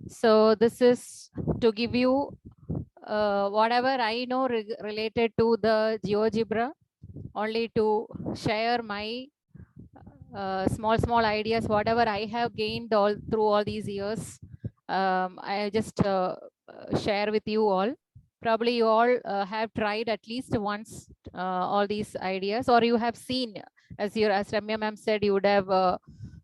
So this is to give you whatever I know related to the GeoGebra, only to share my small ideas, whatever I have gained all through all these years. I just share with you all. Probably you all have tried at least once all these ideas, or you have seen, as Ramya ma'am said, you would have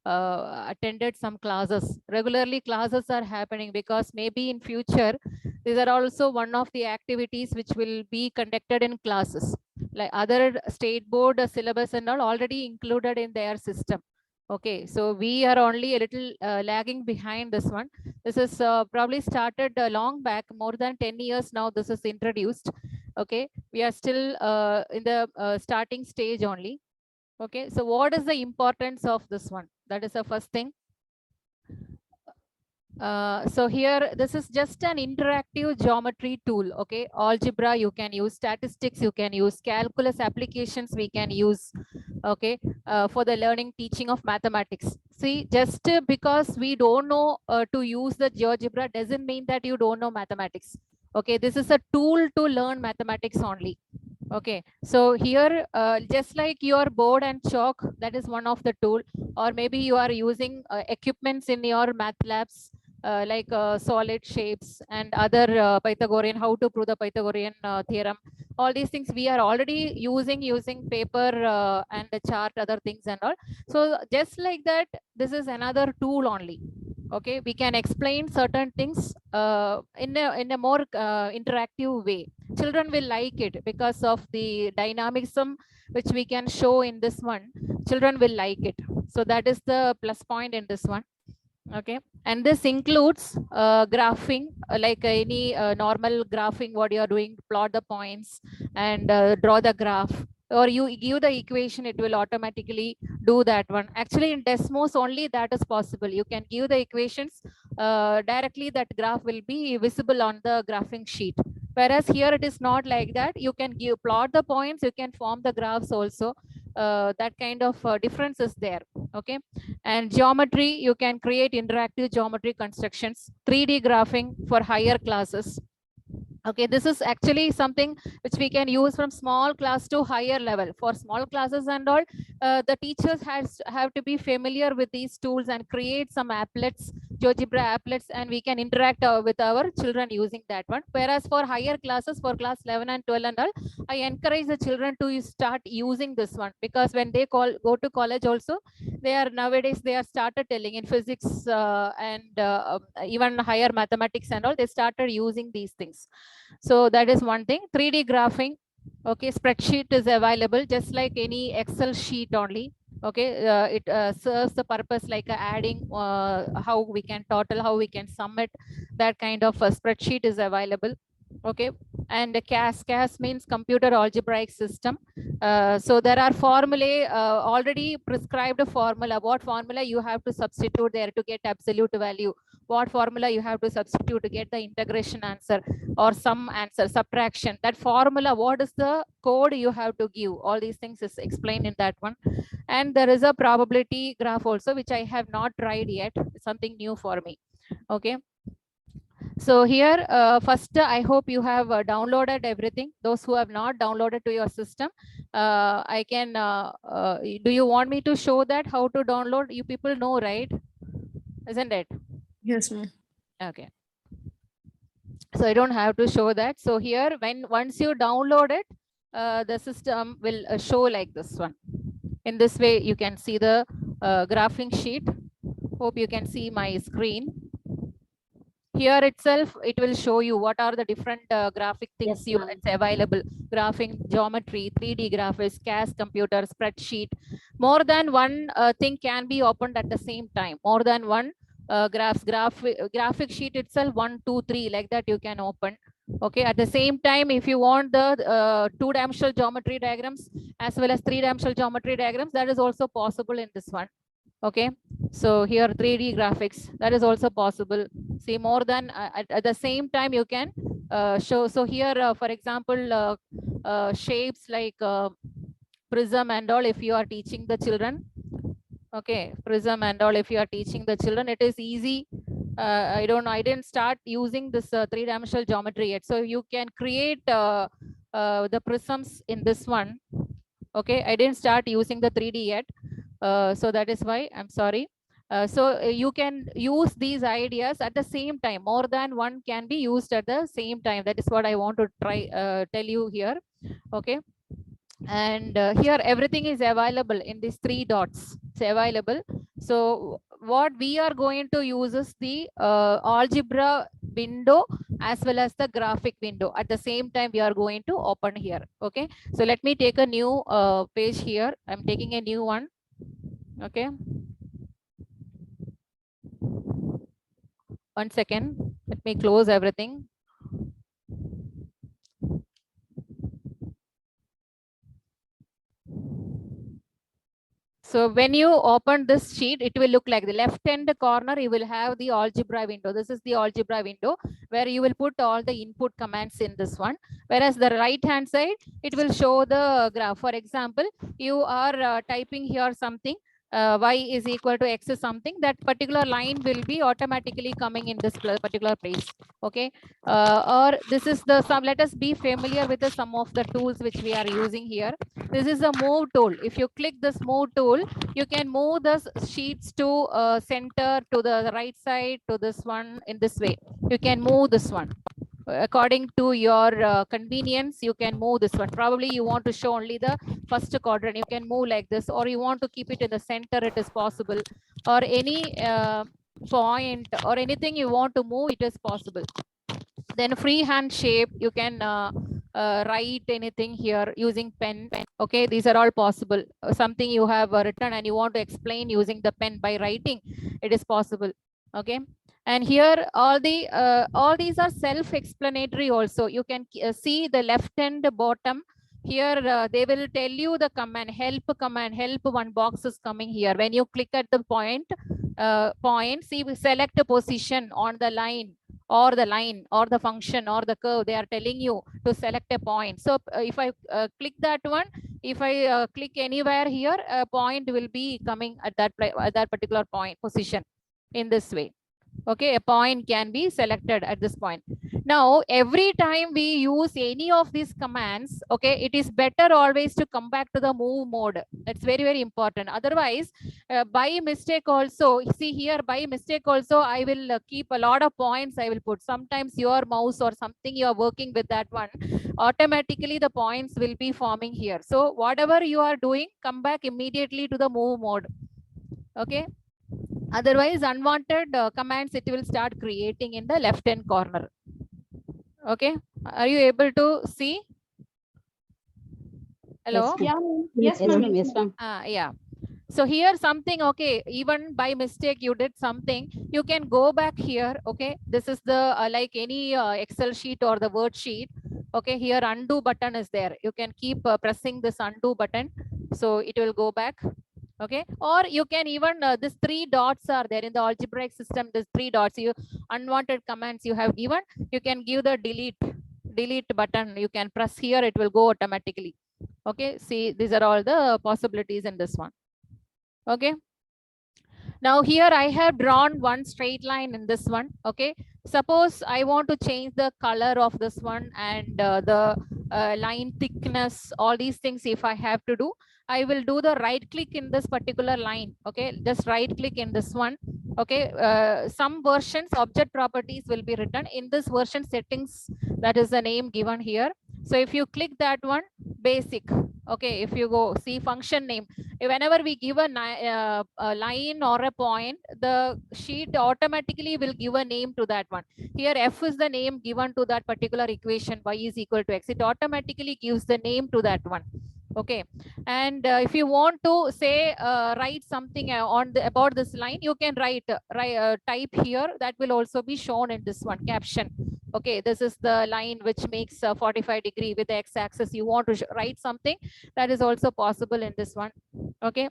attended some classes. Regularly classes are happening, because maybe in future these are also one of the activities which will be conducted in classes, like other state board syllabus and all already included in their system. Okay, so we are only a little lagging behind this one. This is probably started long back, more than 10 years now this is introduced. Okay, we are still in the starting stage only. Okay, so what is the importance of this one? That is the first thing. So here, this is just an interactive geometry tool. Okay, algebra you can use, statistics you can use, calculus applications we can use. Okay, for the learning teaching of mathematics. See, just because we don't know to use the GeoGebra doesn't mean that you don't know mathematics. Okay, this is a tool to learn mathematics only. Okay, so here just like your board and chalk, that is one of the tool, or maybe you are using equipments in your math labs, like solid shapes and other Pythagorean, how to prove the Pythagorean theorem. All these things we are already using paper and the chart, other things and all. So just like that, this is another tool only. Okay, we can explain certain things in a more interactive way. Children will like it because of the dynamism which we can show in this one. Children will like it. So that is the plus point in this one. Okay, and this includes graphing, like any normal graphing, what you are doing, plot the points and draw the graph, or you give the equation, it will automatically do that one. Actually in Desmos only that is possible. You can give the equations directly, that graph will be visible on the graphing sheet, whereas here it is not like that. You can give, plot the points, you can form the graphs also. That kind of difference is there. Okay, and geometry, you can create interactive geometry constructions, 3D graphing for higher classes. Okay, this is actually something which we can use from small class to higher level. For small classes and all, the teachers have to be familiar with these tools and create some applets, GeoGebra applets, and we can interact with our children using that one. Whereas for higher classes, for class 11 and 12 and all, I encourage the children to start using this one, because when they go to college also, they are nowadays, they are started telling in physics and even higher mathematics and all, they started using these things. So that is one thing. 3D graphing. Okay, spreadsheet is available just like any Excel sheet only. Okay, it serves the purpose like adding, how we can total, how we can sum it. That kind of a spreadsheet is available. Okay, and CAS means computer algebraic system. So there are formulae, already prescribed formula. What formula you have to substitute there to get absolute value? What formula you have to substitute to get the integration answer or some answer, subtraction? That formula, what is the code you have to give? All these things is explained in that one. And there is a probability graph also, which I have not tried yet. It's something new for me. Okay. So here, first, I hope you have downloaded everything. Those who have not downloaded to your system, I can, do you want me to show that how to download? You people know, right? Isn't it? Yes, ma'am. Okay. So I don't have to show that. So here, once you download it, the system will show like this one. In this way, you can see the graphing sheet. Hope you can see my screen. Here itself, it will show you what are the different graphic things it's available. Graphing, geometry, 3D graphics, CAS computer, spreadsheet. More than one thing can be opened at the same time. More than one graphic sheet itself, 1, 2, 3, like that you can open. Okay, at the same time, if you want the two-dimensional geometry diagrams as well as three-dimensional geometry diagrams, that is also possible in this one. Okay, so here 3D graphics, that is also possible. See, more than at the same time you can show. So here, for example, shapes like prism and all, if you are teaching the children. Okay, prism and all, if you are teaching the children, it is easy I don't know, I didn't start using this three-dimensional geometry yet. So you can create the prisms in this one. Okay, I didn't start using the 3D yet. So that is why I'm sorry. You can use these ideas at the same time. More than one can be used at the same time. That is what I want to try tell you here. Okay. And here everything is available in these 3 dots. It's available. So what we are going to use is the algebra window as well as the graphic window. At the same time, we are going to open here. Okay. So let me take a new page here. I'm taking a new one. Okay. 1 second. Let me close everything. So when you open this sheet, it will look like the left hand corner, you will have the algebra window. This is the algebra window where you will put all the input commands in this one. Whereas the right hand side, it will show the graph. For example, you are typing here something, y is equal to x is something, that particular line will be automatically coming in this particular place. Okay. Or this is the sum. Let us be familiar with the sum of the tools which we are using here. This is a move tool. If you click this move tool, you can move the sheets to center, to the right side, to this one in this way. You can move this one. According to your convenience, you can move this one. Probably you want to show only the first quadrant. You can move like this, or you want to keep it in the center, it is possible. Or any point or anything you want to move, it is possible. Then freehand shape, you can write anything here using pen. Okay, these are all possible. Something you have written and you want to explain using the pen by writing, it is possible. Okay. And here all these are self-explanatory also. You can see the left and bottom. Here they will tell you the command, help one box is coming here. When you click at the point, see, we select a position on the line or the function or the curve. They are telling you to select a point. So if I click that one, if I click anywhere here, a point will be coming at that particular point position in this way. Okay, a point can be selected at this point. Now, every time we use any of these commands, okay, it is better always to come back to the move mode. That's very, very important. Otherwise, by mistake also, see here, by mistake also, I will keep a lot of points I will put. Sometimes your mouse or something you are working with that one, automatically the points will be forming here. So whatever you are doing, come back immediately to the move mode. Okay. Otherwise, unwanted commands it will start creating in the left hand corner. Okay, are you able to see? Hello? Yes, ma'am. Yes, ma'am. Yeah. So here something, okay, even by mistake you did something, you can go back here. Okay, this is the like any Excel sheet or the Word sheet. Okay, here undo button is there. You can keep pressing this undo button, so it will go back. Okay, or you can even this 3 dots are there in the algebraic system. This 3 dots, you unwanted commands you have given, you can give the delete button. You can press here, it will go automatically. Okay, see, these are all the possibilities in this one. Okay, now here I have drawn one straight line in this one. Okay, suppose I want to change the color of this one and the line thickness, all these things. If I have to do, I will do the right click in this particular line. Okay, just right click in this one. Okay, some versions object properties will be written in this version settings. That is the name given here. So if you click that one, basic. Okay, if you go see function name, whenever we give a line or a point, the sheet automatically will give a name to that one. Here f is the name given to that particular equation, y is equal to x. It automatically gives the name to that one. Okay, and if you want to say write something on the about this line, you can type here. That will also be shown in this one caption. Okay, this is the line which makes 45 degree with the x-axis. You want to write something, that is also possible in this one. Okay,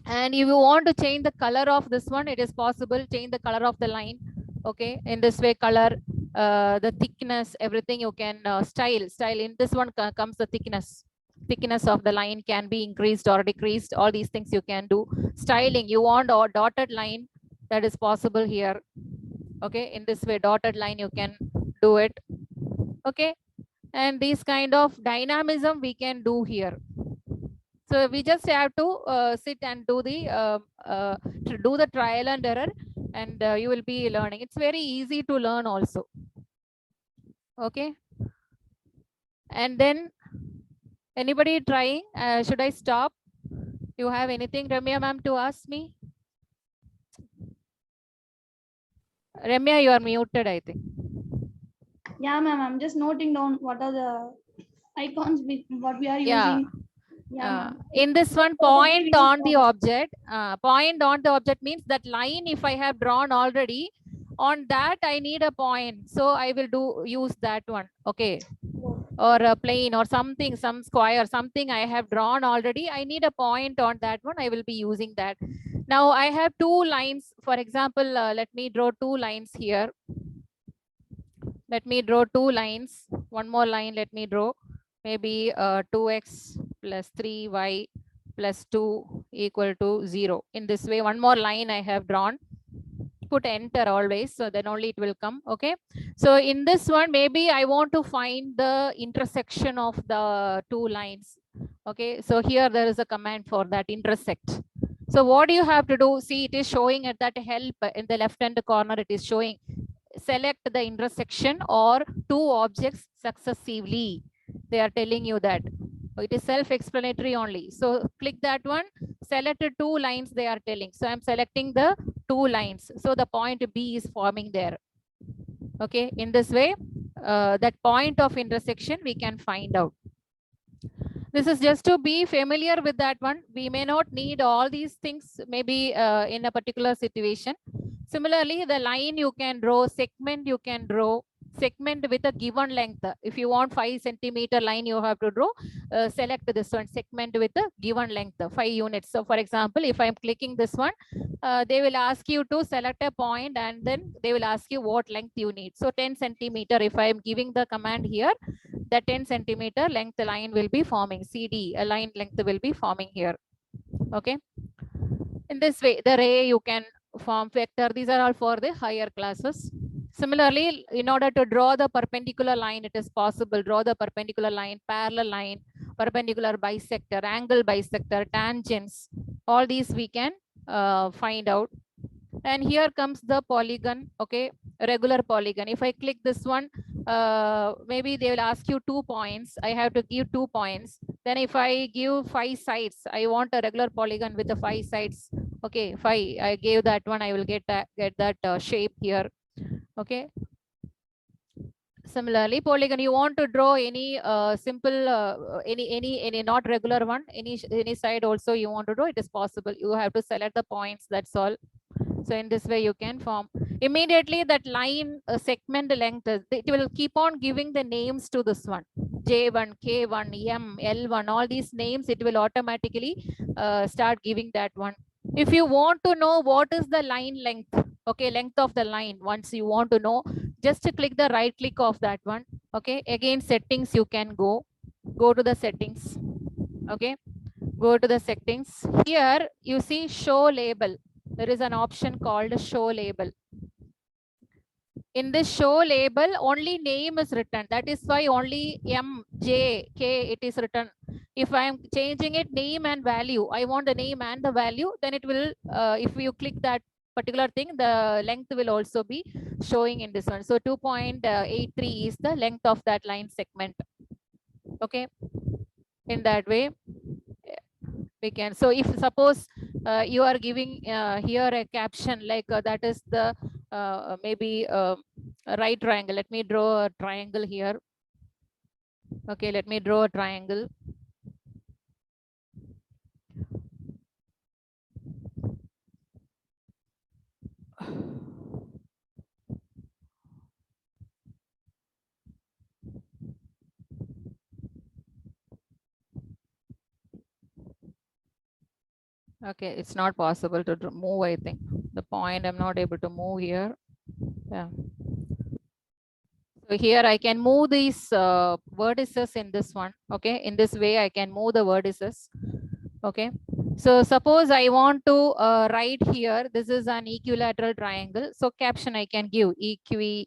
and if you want to change the color of this one, it is possible. Change the color of the line. Okay, in this way, color, the thickness, everything you can style in this one comes the thickness of the line can be increased or decreased. All these things you can do. Styling, you want a dotted line, that is possible here. Okay, in this way, dotted line, you can do it. Okay, and these kind of dynamism we can do here. So we just have to sit and do the trial and error, and you will be learning. It's very easy to learn also. Okay, and then anybody trying? Should I stop? You have anything, Ramya ma'am, to ask me? Ramya, you are muted, I think. Yeah, ma'am. I'm just noting down what are the icons what we are Yeah. using. Yeah, ma'am. In this one, point on the object. Point on the object means that line, if I have drawn already, on that I need a point. So I will use that one. Okay. Or a plane or something, some square, something I have drawn already. I need a point on that one. I will be using that. Now I have two lines. For example, let me draw two lines here. Let me draw two lines. One more line, let me draw. Maybe 2x plus 3y plus 2 equal to 0. In this way, one more line I have drawn. Put enter always, so then only it will come. Okay, so in this one, maybe I want to find the intersection of the two lines. Okay, so here there is a command for that, intersect. So what do you have to do? See, it is showing at that help in the left hand corner. It is showing select the intersection or two objects successively. They are telling you that. It is self-explanatory only. So click that one, select two lines they are telling. So I'm selecting the two lines. So the point B is forming there. Okay, in this way, that point of intersection we can find out. This is just to be familiar with that one. We may not need all these things maybe in a particular situation. Similarly, the line you can draw, segment you can draw, segment with a given length. If you want 5 centimeter line, you have to draw, select this one, segment with a given length, 5 units. So for example, if I'm clicking this one, they will ask you to select a point and then they will ask you what length you need. So 10 centimeter, if I'm giving the command here, the 10 centimeter length line will be forming, CD, a line length will be forming here. Okay. In this way, the ray you can form vector. These are all for the higher classes. Similarly, in order to draw the perpendicular line, it is possible. Draw the perpendicular line, parallel line, perpendicular bisector, angle bisector, tangents. All these we can find out. And here comes the polygon. Okay, regular polygon. If I click this one, maybe they will ask you 2 points. I have to give 2 points. Then if I give 5 sides, I want a regular polygon with the 5 sides. Okay, 5. I gave that one. I will get that shape here. Okay. Similarly, polygon, you want to draw any simple, any not regular one, any side also you want to draw, it is possible. You have to select the points, that's all. So in this way you can form. Immediately that line segment length, it will keep on giving the names to this one. J1, K1, M, L1, all these names, it will automatically start giving that one. If you want to know what is the line length, okay, length of the line, once you want to know, just click the right click of that one. Okay, again settings you can go to the settings. Okay, go to the settings. Here you see show label. There is an option called show label. In this show label, only name is written. That is why only M, J, K it is written. If I am changing it name and value, I want the name and the value, then it will, if you click that particular thing, the length will also be showing in this one. So 2.83 is the length of that line segment. Okay, in that way we can. So if suppose you are giving here a caption like that is the maybe right triangle. Let me draw a triangle here. Okay, let me draw a triangle. Okay, it's not possible to move, I think. The point I'm not able to move here. Yeah. So here I can move these vertices in this one. Okay, in this way I can move the vertices. Okay, So suppose I want to write here, this is an equilateral triangle. So caption I can give equilateral.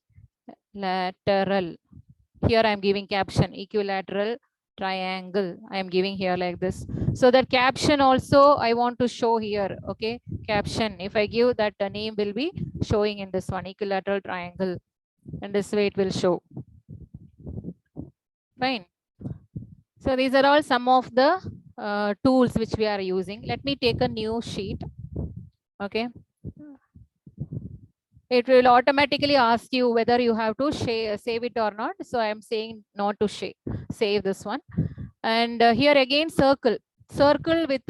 Here I am giving caption equilateral triangle. I am giving here like this. So that caption also I want to show here. Okay, caption. If I give that, the name will be showing in this one, equilateral triangle, and this way it will show. Fine. So these are all some of the tools which we are using. Let me take a new sheet. Okay. It will automatically ask you whether you have to save it or not. So I am saying not to save this one. And here again, circle with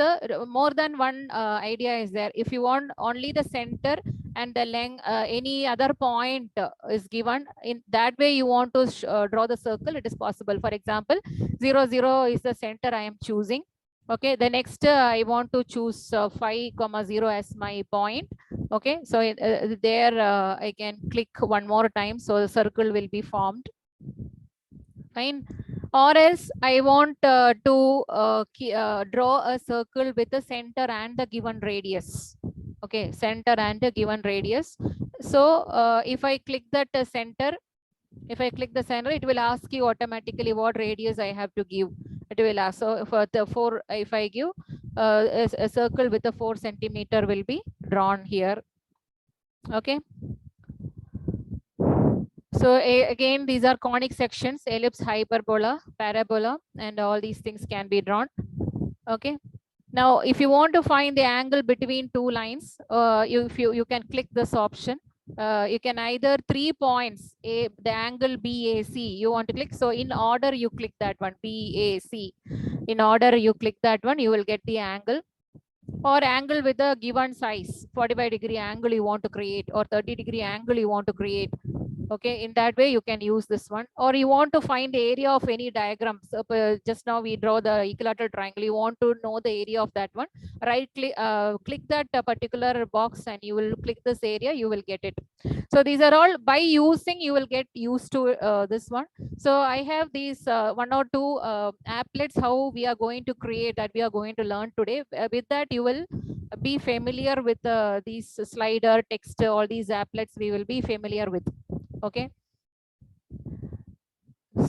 more than one idea is there. If you want only the center and the length, any other point is given, in that way you want to draw the circle, it is possible. For example, 0, 0 is the center I am choosing. Okay, the next I want to choose 5,0 as my point. Okay, so there I can click one more time, so the circle will be formed. Fine. Or else I want to draw a circle with the center and the given radius. Okay, center and the given radius. So if I click that center, it will ask you automatically what radius I have to give. It will ask. So for the 4, if I give a circle with a 4 centimeter will be drawn here. Okay. So again, these are conic sections, ellipse, hyperbola, parabola, and all these things can be drawn. Okay. Now, if you want to find the angle between two lines, you can click this option. You can either 3 points, the angle BAC, you want to click. So in order, you click that one, BAC. In order, you click that one, you will get the angle. Or angle with a given size, 45-degree angle you want to create, or 30-degree angle you want to create. Okay, in that way you can use this one. Or you want to find the area of any diagram. So just now we draw the equilateral triangle, you want to know the area of that one, right click that particular box and you will click this area, you will get it. So these are all by using, you will get used to this one. So I have these 1 or 2 applets how we are going to create, that we are going to learn today. With that you will be familiar with these slider, text, all these applets we will be familiar with. Okay.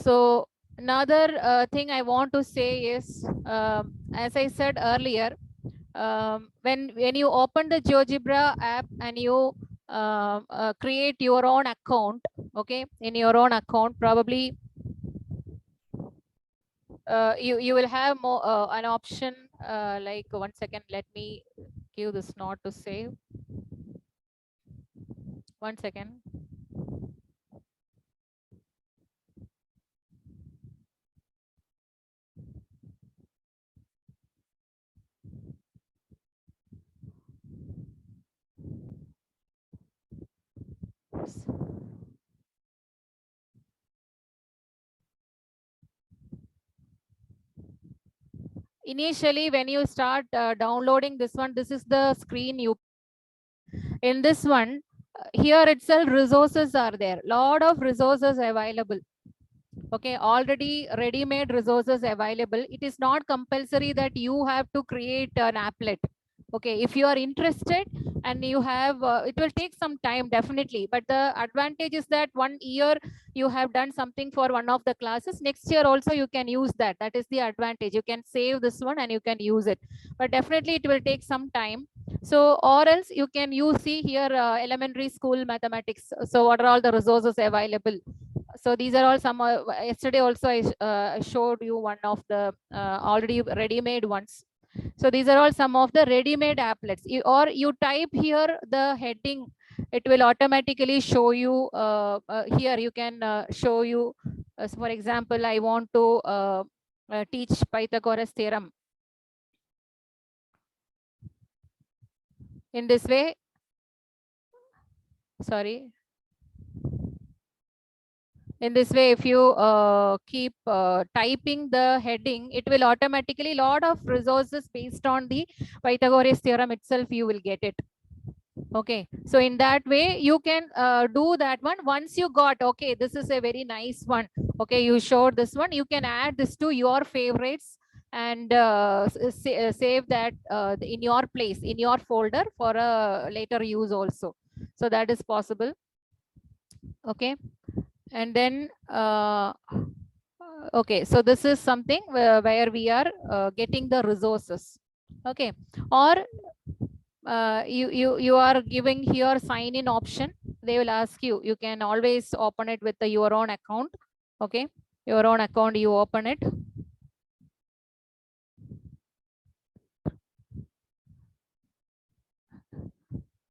So another thing I want to say is, as I said earlier, when you open the GeoGebra app and you create your own account, okay, in your own account, probably you will have more an option like, 1 second, let me give this not to save. 1 second. Initially, when you start downloading this one, this is the screen you, in this one, here itself resources are there, lot of resources available. Okay, already ready-made resources available. It is not compulsory that you have to create an applet. Okay, if you are interested and you have, it will take some time definitely, but the advantage is that 1 year you have done something for one of the classes, next year also you can use that. That is the advantage. You can save this one and you can use it, but definitely it will take some time. So, or else you can use, see here, elementary school mathematics. So what are all the resources available? So these are all some, yesterday also I showed you one of the already ready-made ones. So these are all some of the ready-made applets. Or you type here the heading, it will automatically show you here. You can show you, so for example, I want to teach Pythagoras theorem. In this way, sorry. In this way, if you keep typing the heading, it will automatically, lot of resources based on the Pythagoras theorem itself, you will get it. Okay, so in that way you can do that one. Once you got, okay, this is a very nice one, okay, you showed this one, you can add this to your favorites and save that in your place, in your folder for a later use also. So that is possible. Okay. And then okay, so this is something where we are getting the resources. Okay. Or you are giving here sign in option. They will ask you, you can always open it with your own account. Okay, your own account, you open it.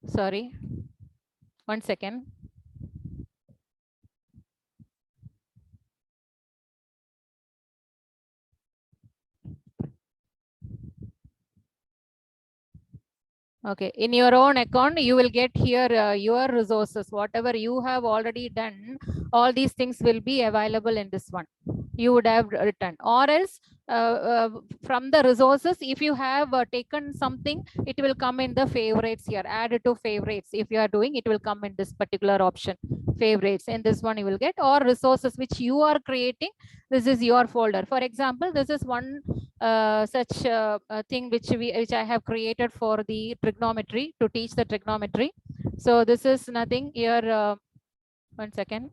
Sorry, 1 second. Okay, in your own account, you will get here your resources, whatever you have already done, all these things will be available in this one. You would have written, or else from the resources, if you have taken something, it will come in the favorites here, add to favorites. If you are doing, it will come in this particular option, favorites. In this one you will get, or resources which you are creating. This is your folder. For example, this is one such thing which I have created for the trigonometry, to teach the trigonometry. So this is nothing here. 1 second.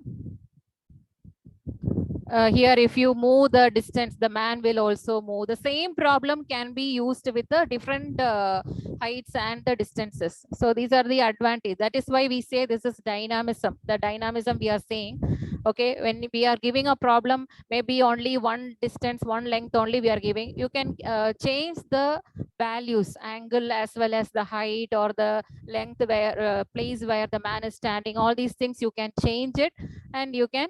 Here, if you move the distance, the man will also move. The same problem can be used with the different heights and the distances. So these are the advantage. That is why we say this is dynamism. The dynamism we are saying, okay, when we are giving a problem, maybe only one distance, one length only we are giving. You can change the values, angle as well as the height or the length, where place where the man is standing. All these things you can change it, and you can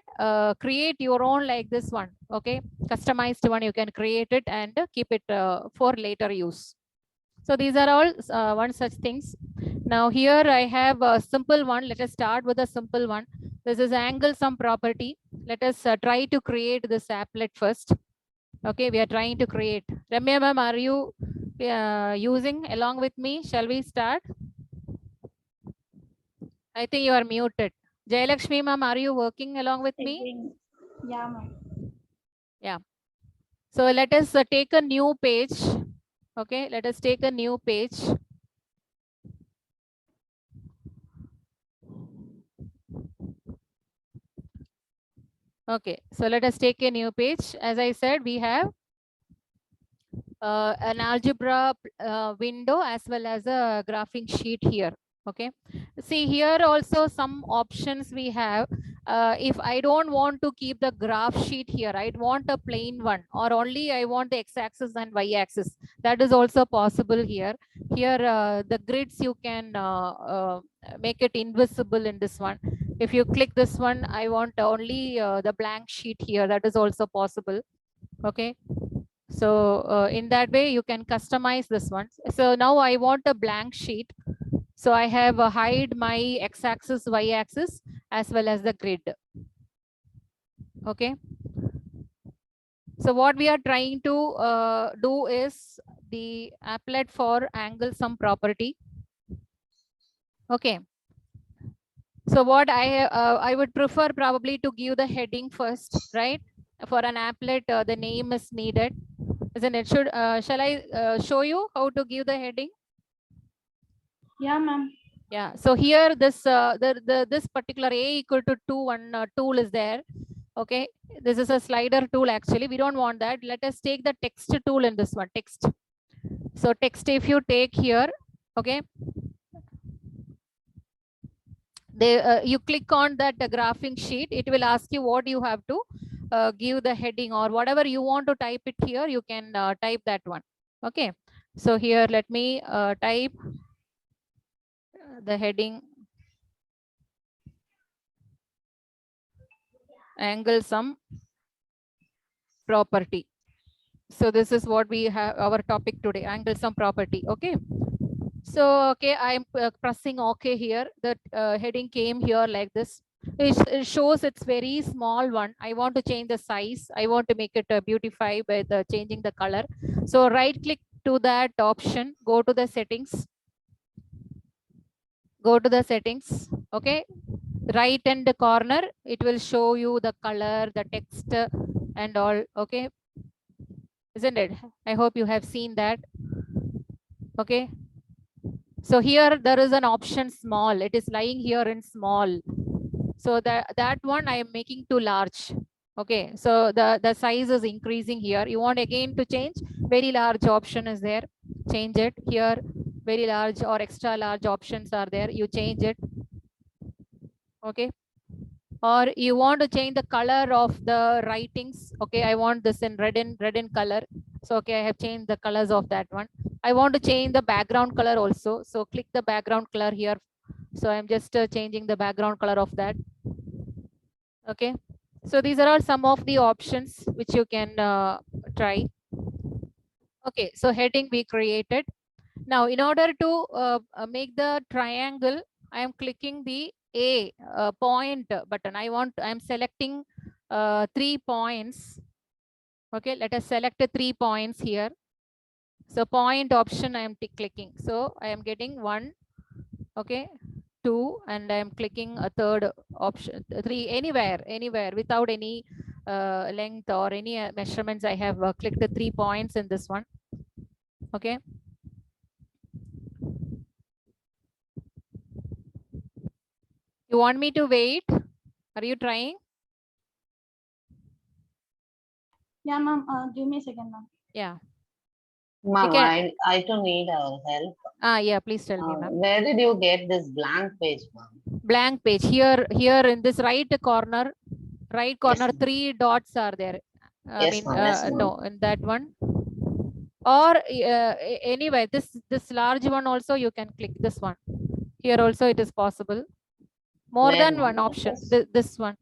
create your own like this one. Okay, customized one you can create it and keep it for later use. So these are all one such things. Now here I have a simple one. Let us start with a simple one. This is angle sum property. Let us try to create this applet first. Okay, we are trying to create. Ramya ma'am, are you using along with me? Shall we start? I think you are muted. Jayalakshmi ma'am, are you working along with me? Yeah, ma'am. Yeah. So let us take a new page. Okay, let us take a new page. Okay, so let us take a new page. As I said, we have an algebra window as well as a graphing sheet here. Okay, see here also some options we have. If I don't want to keep the graph sheet here, I want a plain one, or only I want the x-axis and y-axis. That is also possible here. Here the grids you can make it invisible in this one. If you click this one, I want only the blank sheet here. That is also possible. Okay. So in that way, you can customize this one. So now I want a blank sheet. So I have hide my x-axis, y-axis, as well as the grid. Okay. So what we are trying to do is the applet for angle sum property. Okay. So what I would prefer probably to give the heading first, right? For an applet, the name is needed, isn't it? Shall I show you how to give the heading? Yeah, ma'am. Yeah. So here this this particular A equal to 2 one tool is there. Okay. This is a slider tool actually. We don't want that. Let us take the text tool in this one. Text. So text, if you take here, okay. You click on that graphing sheet, it will ask you what you have to give the heading, or whatever you want to type it here, you can type that one. Okay, so here let me type the heading angle sum property. So this is what we have, our topic today, angle sum property. Okay, so okay, I'm pressing OK here. The heading came here like this. It shows it's very small one. I want to change the size. I want to make it beautify by changing the color. So right click to that option, go to the settings. Go to the settings. Okay, right hand corner, it will show you the color, the text and all. Okay, isn't it? I hope you have seen that. Okay. So here there is an option small. It is lying here in small. So that one I am making too large. Okay. So the size is increasing here. You want again to change, very large option is there. Change it here. Very large or extra large options are there. You change it. Okay. Or you want to change the color of the writings. Okay. I want this in red in color. So okay, I have changed the colors of that one. I want to change the background color also. So click the background color here. So I'm just changing the background color of that. Okay. So these are all some of the options which you can try. Okay. So heading we created. Now, in order to make the triangle, I am clicking the A point button. I'm selecting 3 points. Okay, let us select 3 points here. So point option I am clicking. So I am getting 1, okay, 2, and I am clicking a third option, 3, anywhere without any length or any measurements. I have clicked the 3 points in this one. Okay. You want me to wait? Are you trying? Yeah, ma'am. Give me a second, ma'am. Yeah. Ma'am, can- I don't need our help. Yeah, please tell me, ma'am. Where did you get this blank page, ma'am? Blank page here in this right corner, Yes, 3 dots are there. I Yes, mean, ma'am. Yes, ma'am. no, in that one. Or anyway, this large one also you can click this one. Here also it is possible. More Where, than ma'am? one option. Yes. This one.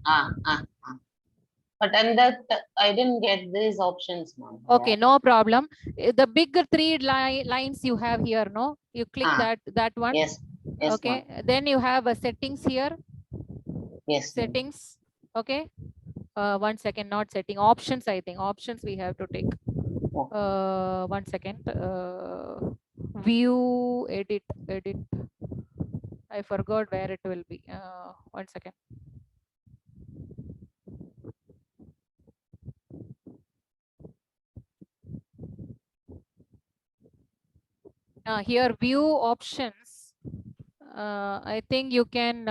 But and that I didn't get these options, ma'am. Okay, no problem. The bigger 3 lines you have here, no? You click that one. Yes. Yes, Okay. Then you have a settings here. Yes. Settings. Okay. 1 second, not setting. Options, I think. Options we have to take. 1 second. View, edit. I forgot where it will be. 1 second. Here, view options. I think you can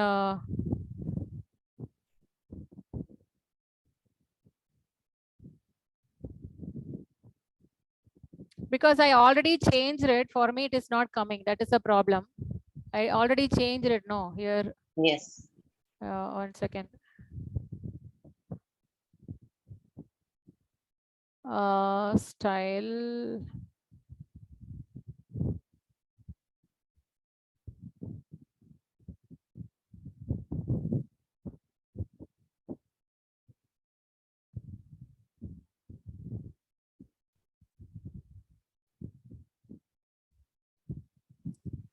because I already changed it. For me, it is not coming. That is a problem. I already changed it. No, here. Yes. 1 second. Style.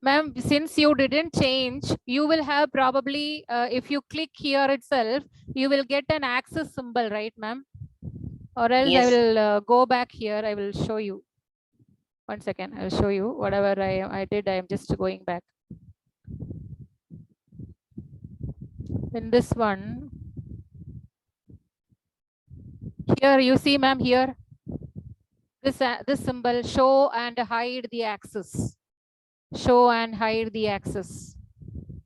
Ma'am, since you didn't change, you will have probably, if you click here itself, you will get an axis symbol, right, ma'am? Or else I will go back here. I will show you. 1 second. I'll show you whatever I did. I am just going back. In this one, here you see, ma'am, here, this symbol, show and hide the axis. Show and hide the axis.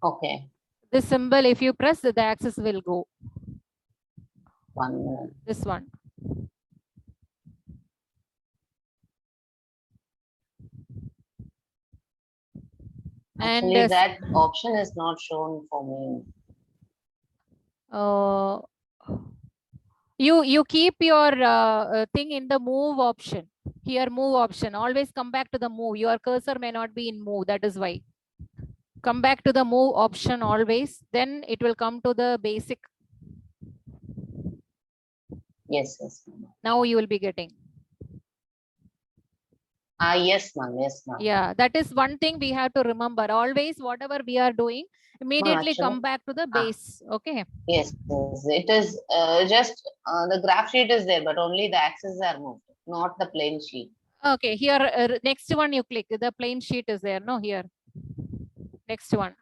Okay. This symbol, if you press, the axis will go. 1 minute. This one. Actually, and that option is not shown for me. You keep your thing in the move option. Here, move option. Always come back to the move. Your cursor may not be in move. That is why. Come back to the move option always. Then it will come to the basic. Yes, yes. Now you will be getting. Yes, ma'am. Yes, ma'am. Yeah, that is one thing we have to remember. Always, whatever we are doing, immediately come back to the base. Okay. Yes, yes. It is just the graph sheet is there, but only the axes are moved, not the plain sheet. Okay, here next one you click. The plain sheet is there. No, here. Next one.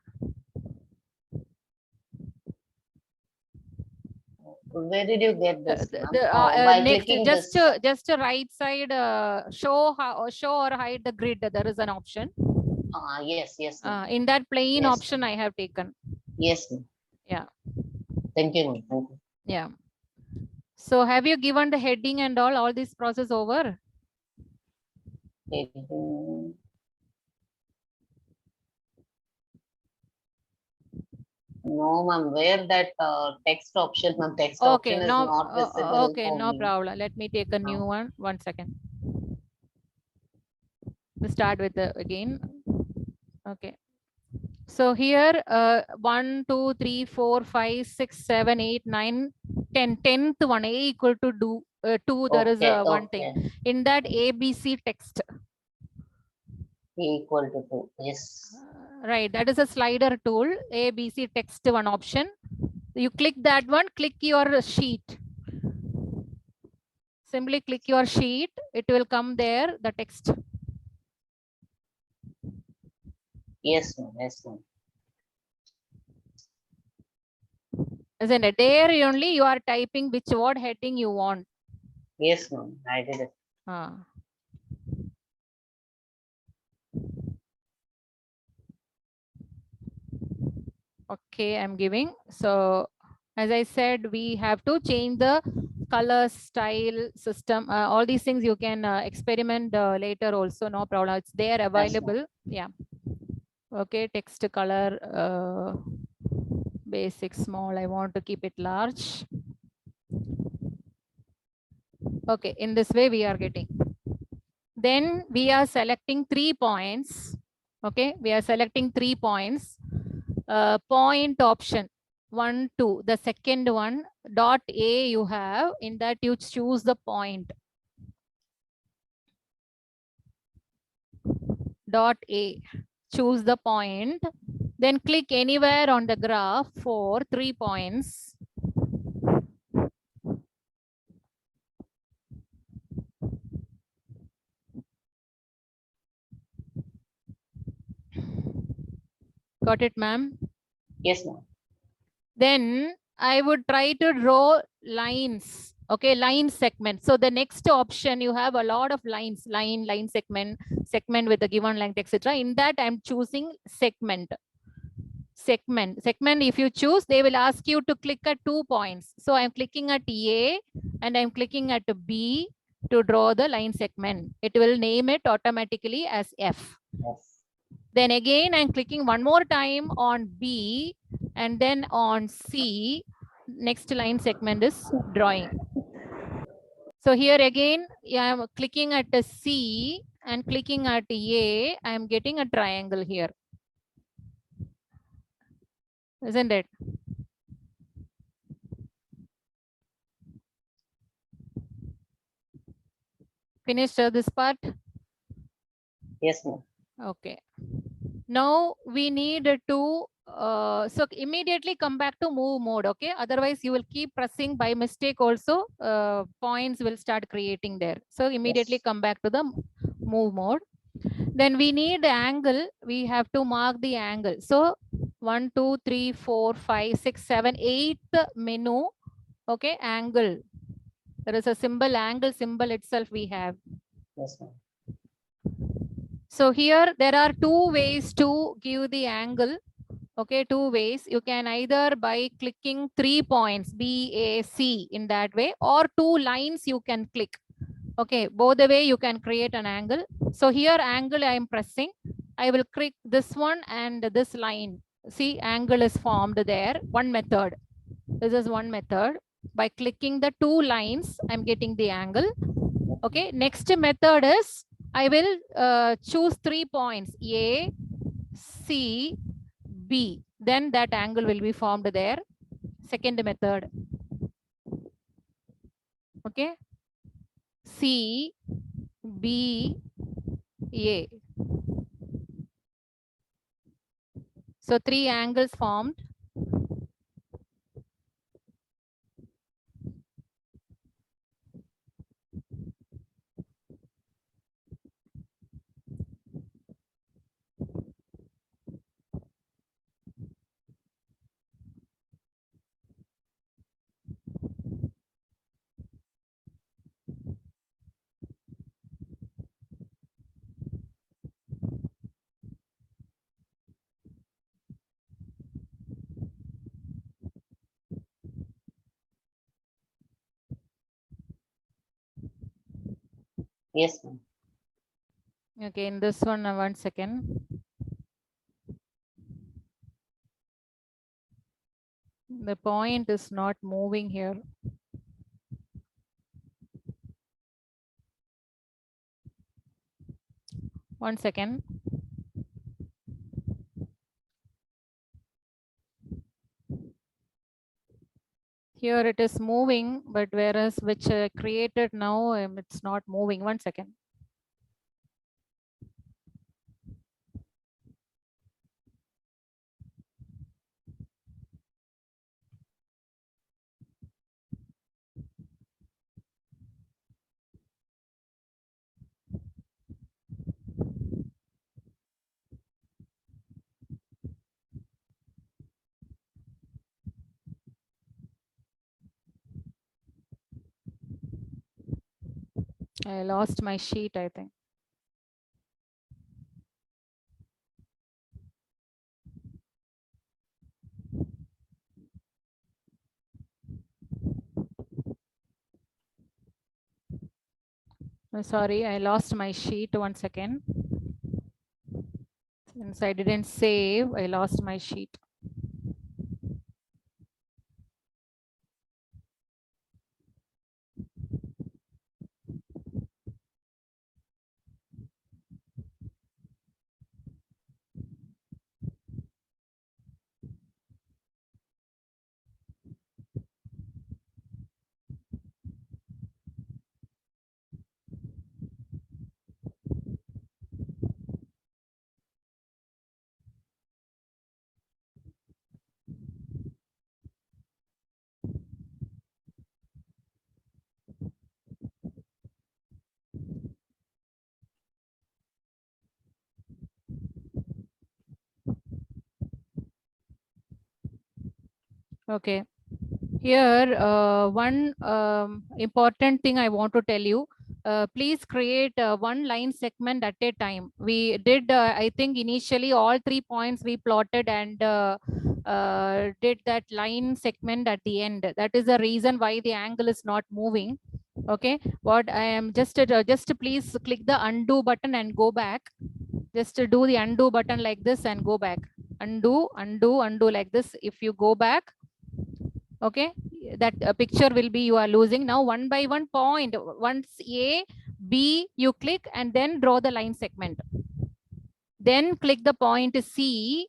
Where did you get this, ma'am? By Next, clicking just this. just a right side, show or hide the grid. There is an option. Yes, yes, ma'am. In that plain Yes. option, I have taken. Yes, ma'am. Yeah. Thank you, ma'am. Thank you. Yeah. So have you given the heading and all this process over? Heading. No, ma'am. Where that text option, ma'am? Text Okay, option is no, not visible okay, for no me. problem. Let me take a new one. 1 second. Let's start with the again. Okay. So here, 1, 2, 3, 4, 5, 6, 7, 8, 9, 10. 10th one, A equal to 2. There is Okay, one thing. okay. In that ABC text. Equal to 2. Yes. Right, that is a slider tool. ABC text one option. You click that one, click your sheet. Simply click your sheet. It will come there, the text. Yes, ma'am. Yes, ma'am. Isn't it? There only you are typing which word heading you want. Yes, ma'am. I did it. Okay, I'm giving. So as I said, we have to change the color, style, system. All these things you can experiment later also. No problem. It's there available. Yeah. Okay, text color, basic small. I want to keep it large. Okay, in this way we are getting. Then we are selecting 3 points. Okay, we are selecting 3 points. Point option 1, 2. The second one, dot A you have. In that you choose the point. Dot A. Choose the point. Then click anywhere on the graph for 3 points. Got it, ma'am? Yes, ma'am. Then I would try to draw lines. Okay, line segment. So the next option, you have a lot of lines, line segment with a given length, etc. In that I'm choosing segment. If you choose, they will ask you to click at 2 points. So I'm clicking at A and I'm clicking at B to draw the line segment. It will name it automatically as F. Yes. Then again, I'm clicking one more time on B and then on C. Next line segment is drawing. So here again, I'm clicking at the C and clicking at A. I'm getting a triangle here. Isn't it? Finished this part? Yes, ma'am. Okay. Now we need to so immediately come back to move mode. Okay, otherwise you will keep pressing by mistake also. Points will start creating there. So immediately Yes. come back to the move mode. Then we need the angle. We have to mark the angle. So 1, 2, 3, 4, 5, 6, 7, 8th menu. Okay, angle. There is a symbol, angle symbol itself we have. Yes, ma'am. So here there are 2 ways to give the angle. Okay, 2 ways. You can either by clicking 3 points, B, A, C in that way, or 2 lines you can click. Okay, both the way you can create an angle. So here angle I am pressing. I will click this one and this line. See, angle is formed there. One method. This is one method. By clicking the 2 lines, I'm getting the angle. Okay, next method is I will choose 3 points, A, C, B. Then that angle will be formed there. Second method. Okay. C, B, A. So 3 angles formed. Yes, ma'am. Okay, in this one, 1 second. The point is not moving here. One second. Here it is moving, but whereas which I created now, it's not moving. 1 second. I lost my sheet, I think. Sorry, I lost my sheet. 1 second. Since I didn't save, I lost my sheet. Okay. Here, one important thing I want to tell you. Please create one line segment at a time. We did, I think initially all 3 points we plotted and did that line segment at the end. That is the reason why the angle is not moving. Okay, what I am just please click the undo button and go back. Just to do the undo button like this and go back. Undo, undo, undo like this. If you go back, okay, that picture will be you are losing. Now 1 by 1 point, once A, B, you click and then draw the line segment. Then click the point C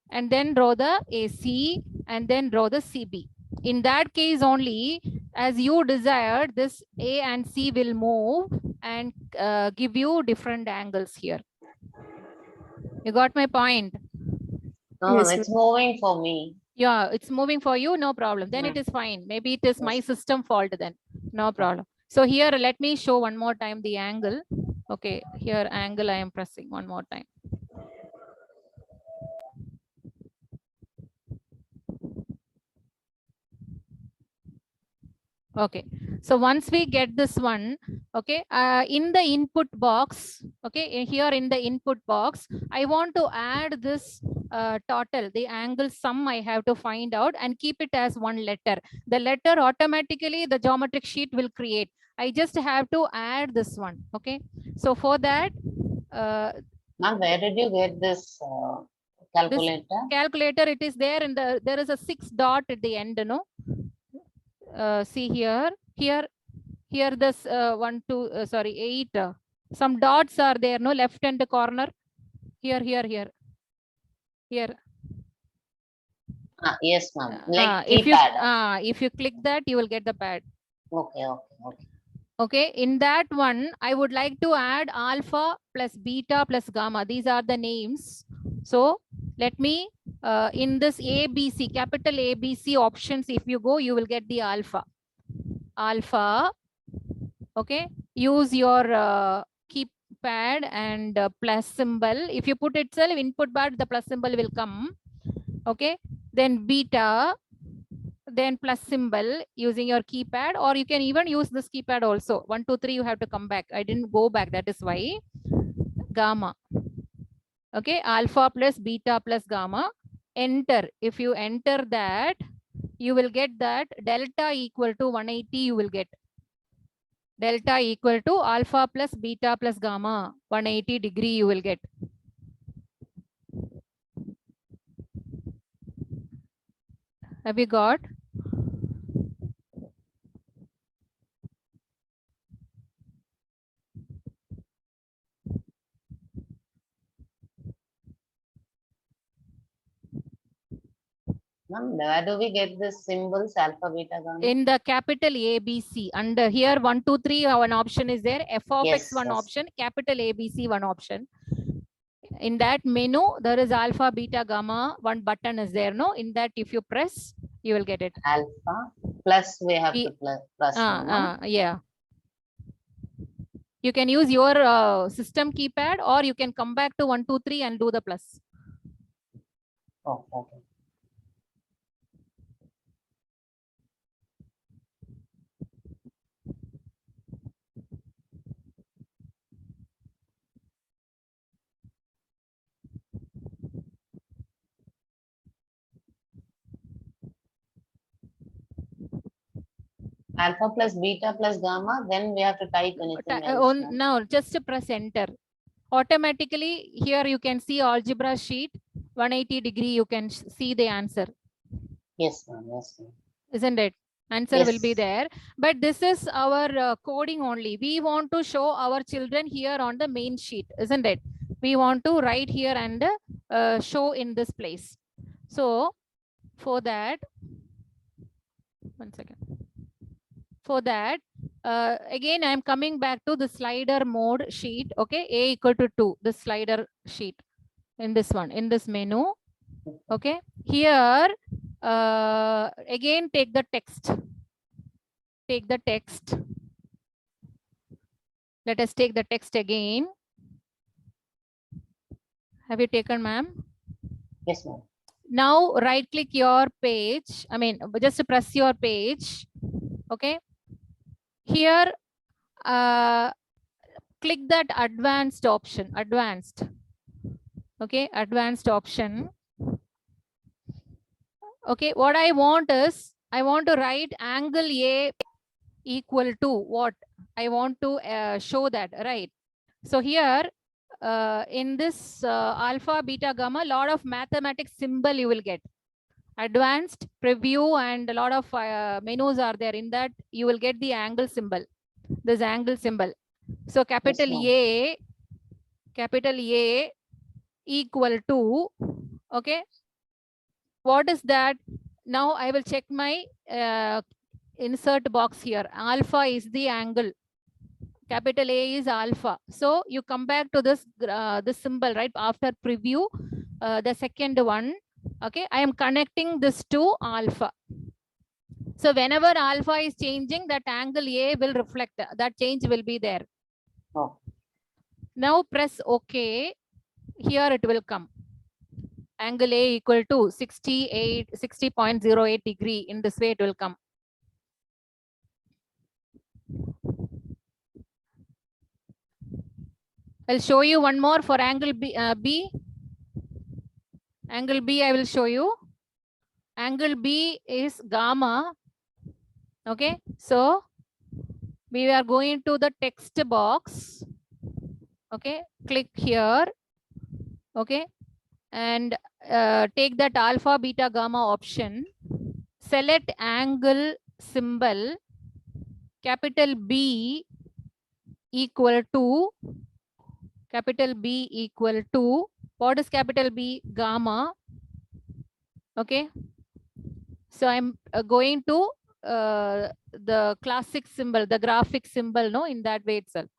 and then draw the AC and then draw the CB. In that case only, as you desired, this A and C will move and give you different angles here. You got my point? No, Yes, it's moving for me. Yeah, it's moving for you, no problem. Then it is fine. Maybe it is my system fault then. No problem. So here, let me show one more time the angle. Okay, here angle I am pressing one more time. Okay, so once we get this one, okay, in the input box, okay, here in the input box, I want to add this total, the angle sum I have to find out and keep it as one letter. The letter automatically the geometric sheet will create. I just have to add this one. Okay, so for that, Ma'am, where did you get this calculator? Calculator, it is there in the, there is a 6 dot at the end, no? See here, this 1, 2, sorry, 8. Some dots are there, no, left hand corner. Here. Yes, ma'am. Like if keypad. you click that, you will get the pad. Okay. Okay, in that one, I would like to add alpha plus beta plus gamma. These are the names. So let me, in this ABC, capital ABC options, if you go, you will get the alpha. Alpha, okay, use your keypad and plus symbol. If you put itself input bar, the plus symbol will come. Okay, then beta, then plus symbol using your keypad, or you can even use this keypad also. 1, 2, 3, you have to come back. I didn't go back, that is why. Gamma. Okay, alpha plus beta plus gamma. Enter. If you enter that, you will get that delta equal to 180 you will get. Delta equal to alpha plus beta plus gamma, 180 degree you will get. Have you got? Ma'am, where do we get this symbols alpha, beta, gamma? In the capital ABC, under here 1, 2, 3, one option is there. F of Yes, X one yes. option, capital ABC one option. In that menu, there is alpha, beta, gamma. One button is there. No, in that if you press, you will get it. Alpha plus we have E- to plus now, no? Yeah. You can use your system keypad, or you can come back to 1, 2, 3 and do the plus. Oh, okay. Alpha plus beta plus gamma, then we have to type anything else. ma'am. No, just press enter. Automatically, here you can see algebra sheet, 180 degree, you can see the answer. Yes, ma'am. Yes, ma'am. Isn't it? Answer will be Yes. there. But this is our coding only. We want to show our children here on the main sheet, isn't it? We want to write here and show in this place. So for that, one second. For that, again, I'm coming back to the slider mode sheet. Okay, A equal to 2, the slider sheet in this one, in this menu. Okay, here, again, take the text. Take the text. Let us take the text again. Have you taken, ma'am? Yes, ma'am. Now right click your page. I mean, just press your page. Okay. Here, click that advanced option. Advanced. Okay, advanced option. Okay, what I want is, I want to write angle A equal to what? I want to show that, right? So here, in this alpha, beta, gamma, lot of mathematics symbol you will get. Advanced, preview, and a lot of menus are there. In that, you will get the angle symbol. This angle symbol. So capital A equal to, okay. What is that? Now I will check my insert box here. Alpha is the angle. Capital A is alpha. So you come back to this symbol, right? After preview, the second one. Okay, I am connecting this to alpha. So whenever alpha is changing, that angle A will reflect. That change will be there. Oh. Now press OK. Here it will come. Angle A equal to 60.08 degree. In this way it will come. I'll show you one more for angle B. Angle B I will show you. Angle B is gamma. Okay, so we are going to the text box. Okay, click here. Okay, and take that alpha, beta, gamma option. Select angle symbol. Capital B equal to. Capital B equal to. What is capital B? Gamma. Okay. So I'm going to the classic symbol, the graphic symbol, no, in that way itself.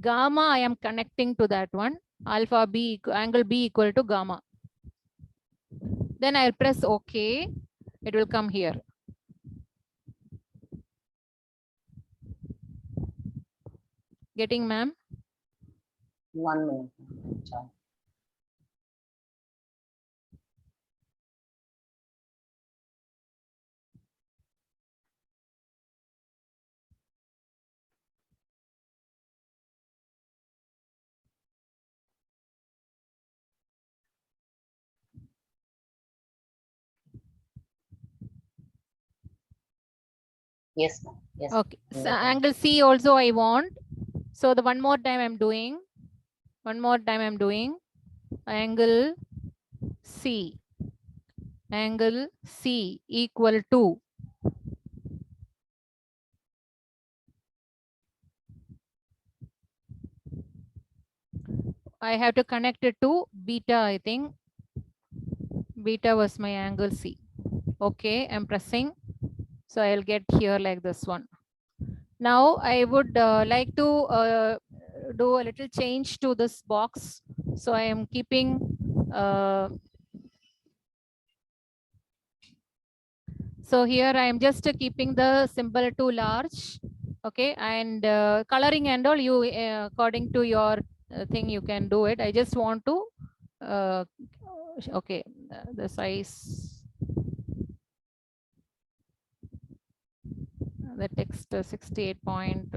Gamma, I am connecting to that one. Alpha B, angle B equal to gamma. Then I'll press OK. It will come here. Getting, ma'am? 1 minute. Sorry. Yes, ma'am. Yes. Okay, so Yeah. angle C also I want. So the one more time I'm doing. One more time I'm doing angle C. Angle C equal to I have to connect it to beta, I think. Beta was my angle C. Okay, I'm pressing. So I'll get here like this one. Now I would like to do a little change to this box. So I am keeping so here I am just keeping the symbol too large. Okay, and coloring and all you according to your thing you can do it. I just want to okay, the size, the text 68 point.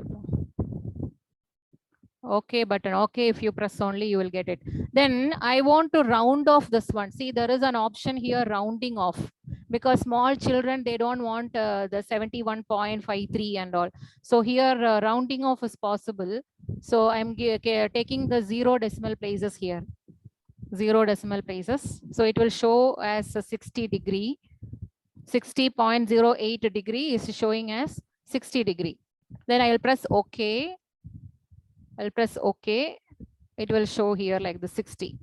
Okay button. Okay, if you press only you will get it. Then I want to round off this one. See, there is an option here, rounding off, because small children they don't want the 71.53 and all. So here rounding off is possible. So I'm taking the 0 decimal places here. 0 decimal places. So it will show as a 60 degree. 60.08 degree is showing as 60 degree. Then I will press OK. I'll press OK. It will show here like the 60.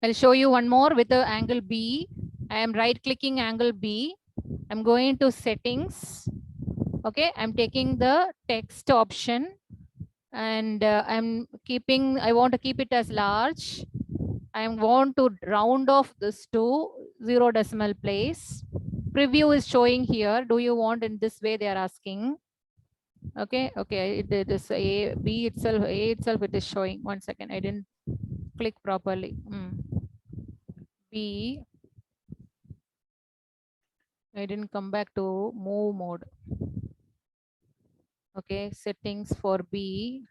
I'll show you one more with the angle B. I am right clicking angle B. I'm going to settings. Okay, I'm taking the text option and I want to keep it as large. I want to round off this to 0 decimal place. Preview is showing here. Do you want in this way? They are asking. Okay, okay. It is A itself. It is showing. 1 second. I didn't click properly. B. I didn't come back to move mode. Okay, settings for B.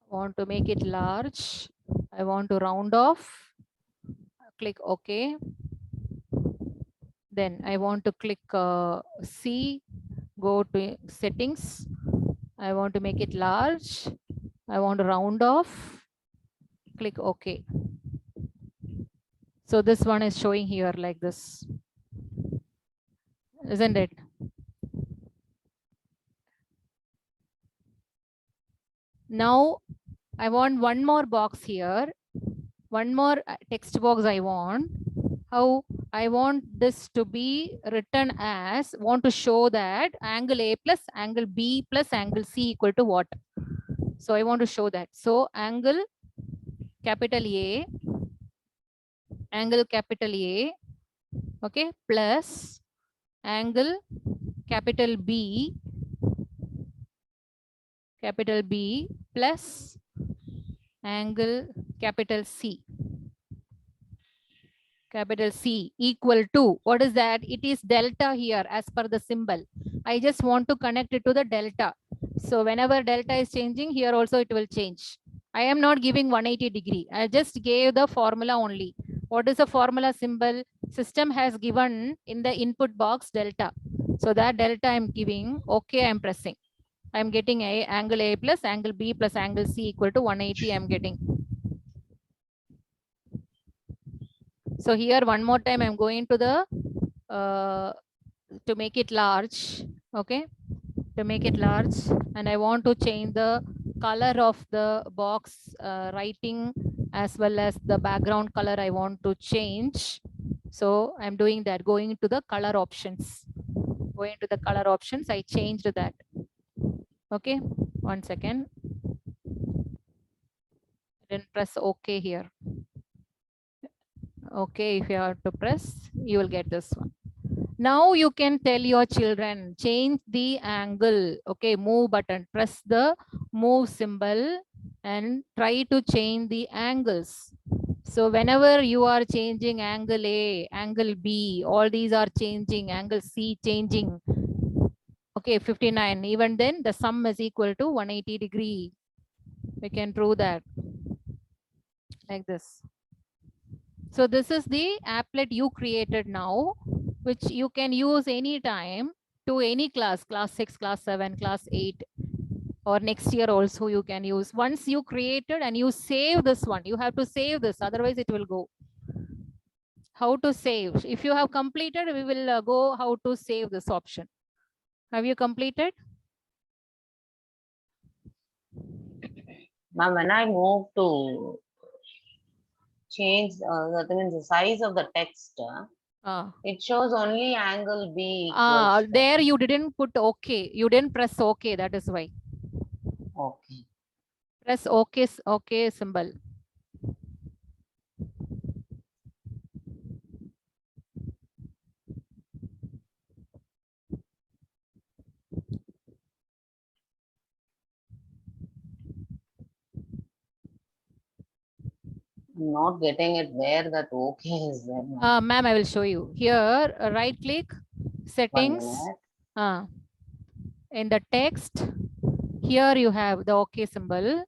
I want to make it large. I want to round off. Click OK. Then I want to click C. Go to settings. I want to make it large. I want to round off. Click OK. So this one is showing here like this. Isn't it? Now I want one more box here. One more text box I want. How I want this to be written as, want to show that angle A plus angle B plus angle C equal to what? So I want to show that. So angle capital A, angle capital A, okay, plus angle capital B plus angle capital C. Capital C equal to, what is that? It is delta here as per the symbol. I just want to connect it to the delta. So whenever delta is changing, here also it will change. I am not giving 180 degree. I just gave the formula only. What is the formula symbol? System has given in the input box delta. So that delta I'm giving, okay, I'm pressing. I'm getting angle A plus angle B plus angle C equal to 180 I'm getting. So here one more time I'm going to the to make it large, okay, to make it large, and I want to change the color of the box writing as well as the background color I want to change. So I'm doing that, going to the color options. Going to the color options, I changed that. Okay, 1 second. Then press OK here. Okay, if you have to press, you will get this one. Now you can tell your children, change the angle. Okay, move button, press the move symbol and try to change the angles. So whenever you are changing angle A, angle B, all these are changing, angle C changing. Okay, 59, even then the sum is equal to 180 degree. We can prove that like this. So this is the applet you created now, which you can use anytime to any class, class 6, class 7, class 8, or next year also you can use. Once you created and you save this one, you have to save this, otherwise it will go. How to save? If you have completed, we will go how to save this option. Have you completed? Ma'am, when I move to change that means the size of the text, it shows only angle B equals. There you didn't put OK. You didn't press OK. That is why. Okay. Press OK, OK symbol. I'm not getting it where that OK is there. Ma'am, I will show you. Here, right click, settings. In the text, here you have the OK symbol.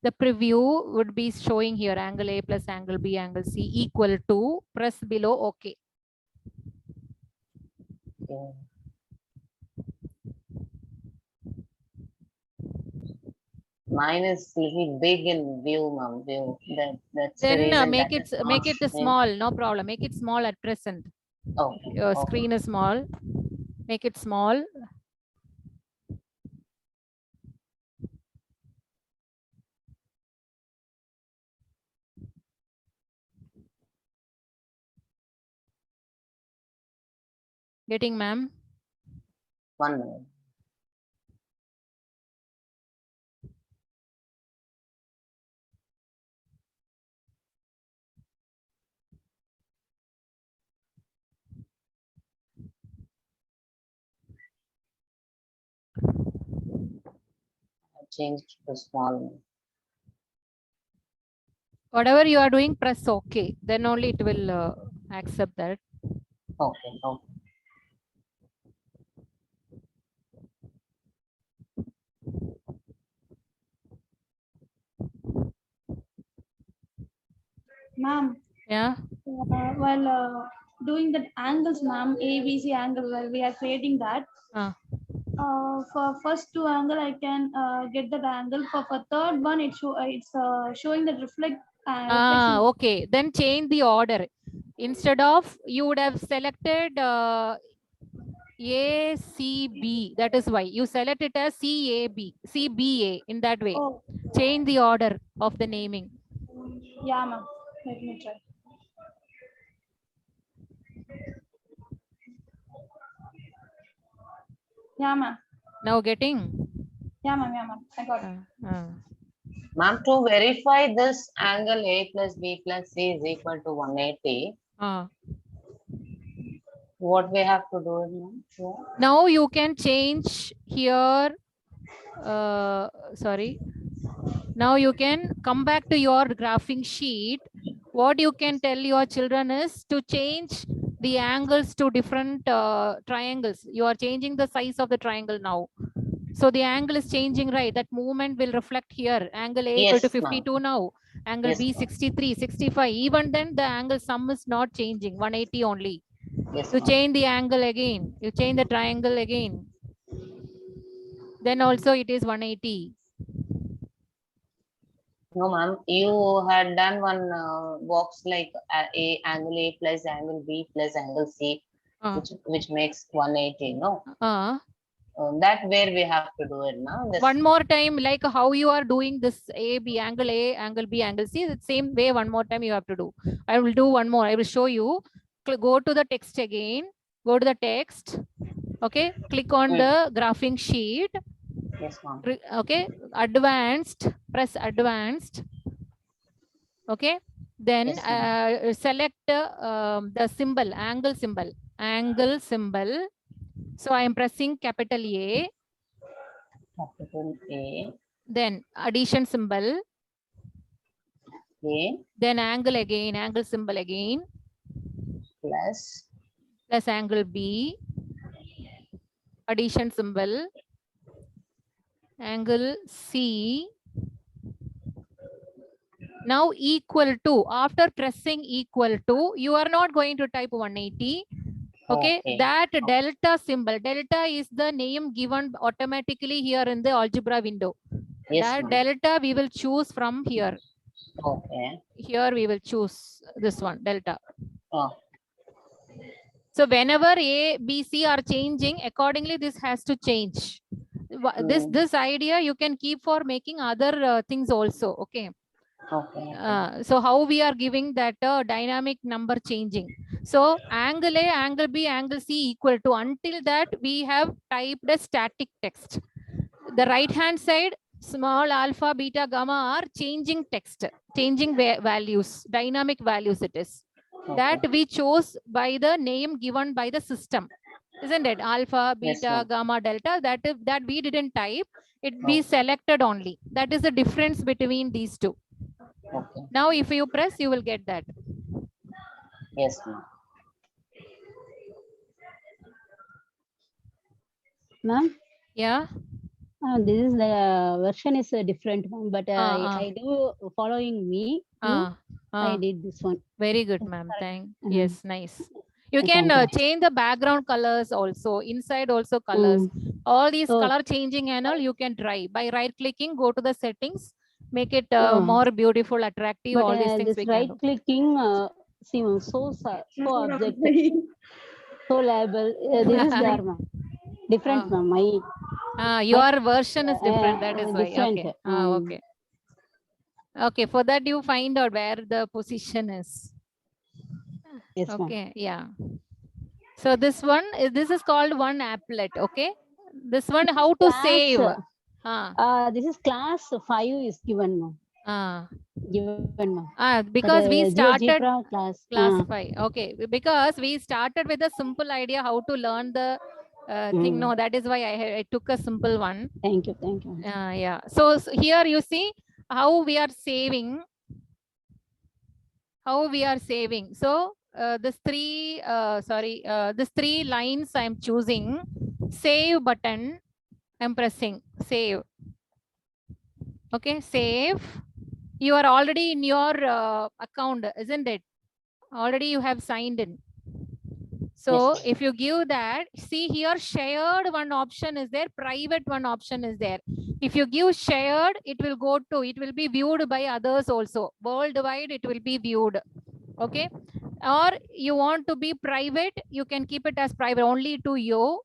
The preview would be showing here angle A plus angle B, angle C equal to, press below OK. Okay. Mine is little big in view, ma'am. View. That's the Then reason make that it make it small. No problem. Make it small at present. Okay. Your screen is small. Make it small. Getting, ma'am? 1 minute. I changed to small. Whatever you are doing, press OK. Then only it will accept that. Okay. Okay. Ma'am. Yeah. While doing that angles, ma'am, ABC angle, while we are creating that. For first two angle, I can get that angle. For third one, it's showing the reflection. Okay. Then change the order. Instead of, you would have selected ACB. That is why you select it as CAB, CBA in that way. Oh. Change the order of the naming. Yeah, ma'am. Let me try. Yeah, ma'am. Now getting? Yeah, ma'am. Yeah, ma'am. I got it. Ma'am, to verify this angle A plus B plus C is equal to 180. What we have to do now? Now you can change here. Sorry. Now you can come back to your graphing sheet. What you can tell your children is to change the angles to different triangles. You are changing the size of the triangle now. So the angle is changing, right? That movement will reflect here. Angle A equal to 52 now. Angle B 63, 65. Even then the angle sum is not changing, 180 only. You change the angle again. You change the triangle again. Then also it is 180. No, ma'am. You had done one box like A angle A plus angle B plus angle C, which makes 180. No. That where we have to do it now. One more time, like how you are doing this A, angle B, angle C, the same way one more time you have to do. I will do one more. I will show you. Go to the text again. Go to the text. Okay. Click on the graphing sheet. Yes, ma'am. Okay. Advanced. Press advanced. Okay. Then select the symbol, angle symbol. Angle symbol. So I am pressing capital A. Capital A. Then addition symbol. A. Then angle again, angle symbol again. Plus. Plus angle B. Addition symbol. Angle C. Now equal to, after pressing equal to, you are not going to type 180. Okay, that delta symbol, delta is the name given automatically here in the algebra window. That delta we will choose from here. Okay. Here we will choose this one, delta. Oh. So whenever A, B, C are changing, accordingly this has to change. This idea you can keep for making other things also. Okay. Okay. So how we are giving that dynamic number changing. So angle A, angle B, angle C equal to, until that we have typed a static text. The right hand side, small alpha, beta, gamma are changing text, changing values, dynamic values it is. That we chose by the name given by the system, isn't it? Alpha, beta, gamma, delta, that we didn't type, it we selected only. That is the difference between these two. Okay. Now if you press, you will get that. Yes, ma'am. Ma'am? Yeah. This is the version is different, but I do following me. I did this one. Very good, ma'am. Yes, nice. You can change the background colors also, inside also colors. All these color changing and all you can try by right clicking, go to the settings, make it more beautiful, attractive. But all these things this we right can do. clicking, see, so object, so label. This is there, ma'am. Different, ma'am. Your version is different. That is why. Different. Okay. Okay. Okay. For that, you find out where the position is. Yes, okay. Yeah. So this one is, this is called one applet. Okay. This one, how to save? This is class 5 is given, ma'am. Given, ma'am. Because we started class 5. Okay. Because we started with a simple idea how to learn the thing. No, that is why I took a simple one. Thank you. Thank you. Yeah. So here you see how we are saving. How we are saving. So this three lines I'm choosing. Save button. I'm pressing save. Okay, save. You are already in your account, isn't it? Already you have signed in. So if you give that, see here, shared one option is there, private one option is there. If you give shared, it will go to, it will be viewed by others also. Worldwide, it will be viewed. Okay. Or you want to be private, you can keep it as private only to you.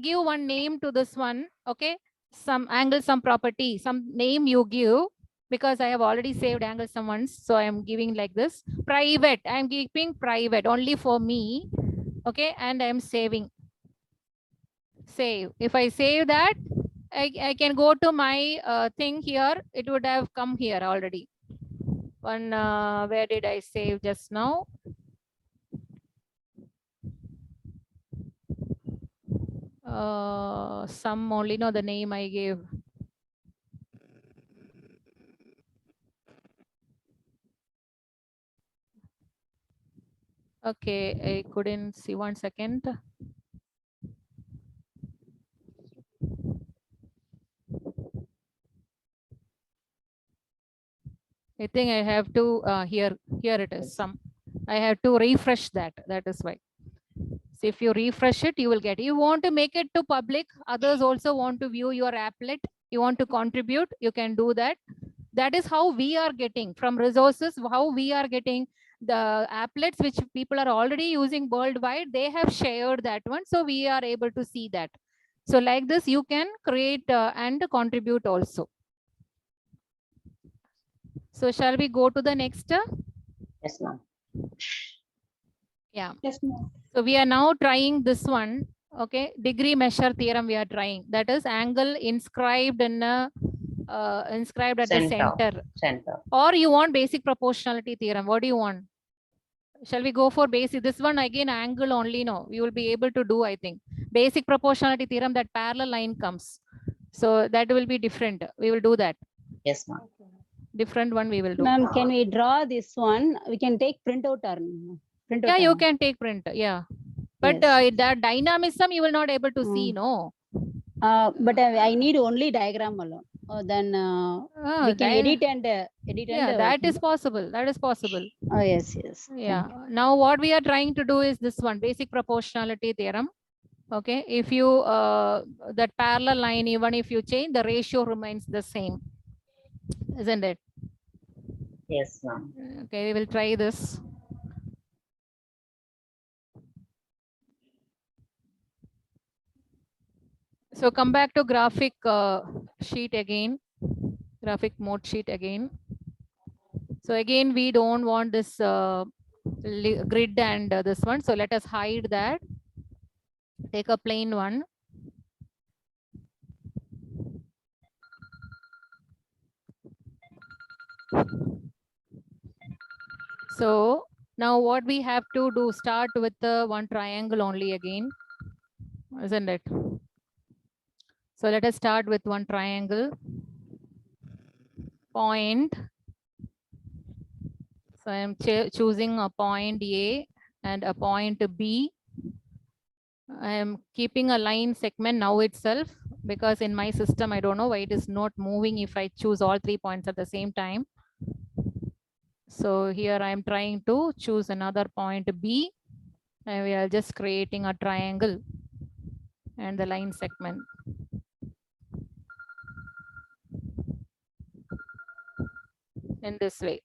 Give one name to this one. Okay. Some angle, some property, some name you give. Because I have already saved angle sum once. So I am giving like this. Private. I am keeping private only for me. Okay. And I am saving. Save. If I save that, I can go to my thing here. It would have come here already. One, where did I save just now? Some only know the name I gave. Okay, I couldn't see. 1 second. I think I have to here it is some. I have to refresh that. That is why. So if you refresh it, you will get. You want to make it to public. Others also want to view your applet. You want to contribute. You can do that. That is how we are getting from resources. How we are getting the applets which people are already using worldwide. They have shared that one, so we are able to see that. So like this, you can create and contribute also. So shall we go to the next? Yes, ma'am. Yeah. Yes, ma'am. So we are now trying this one. Okay, degree measure theorem we are trying. That is angle inscribed in a inscribed at the center. Or you want basic proportionality theorem. What do you want? Shall we go for basic? This one again angle only. No, you will be able to do. I think basic proportionality theorem, that parallel line comes. So that will be different. We will do that. Yes, ma'am. Different one we will do. Ma'am, can we draw this one? We can take printout or printout. Yeah, you can take print. Yeah. But the dynamism you will not able to see, no. But I need only diagram alone. then we can edit and yeah, that is possible. That is possible. Oh, yes, yes. Yeah. Now what we are trying to do is this one, basic proportionality theorem. Okay. If you, that parallel line, even if you change, the ratio remains the same. Isn't it? Yes, ma'am. Okay. We will try this. So come back to graphic sheet again, graphic mode sheet again. So again, we don't want this grid and this one. So let us hide that. Take a plain one. So now what we have to do, start with the one triangle only again, isn't it? So let us start with one triangle. Point. So I am choosing a point A and a point B. I am keeping a line segment now itself, because in my system, I don't know why it is not moving if I choose all 3 points at the same time. So here I am trying to choose another point B, and we are just creating a triangle and the line segment. In this way.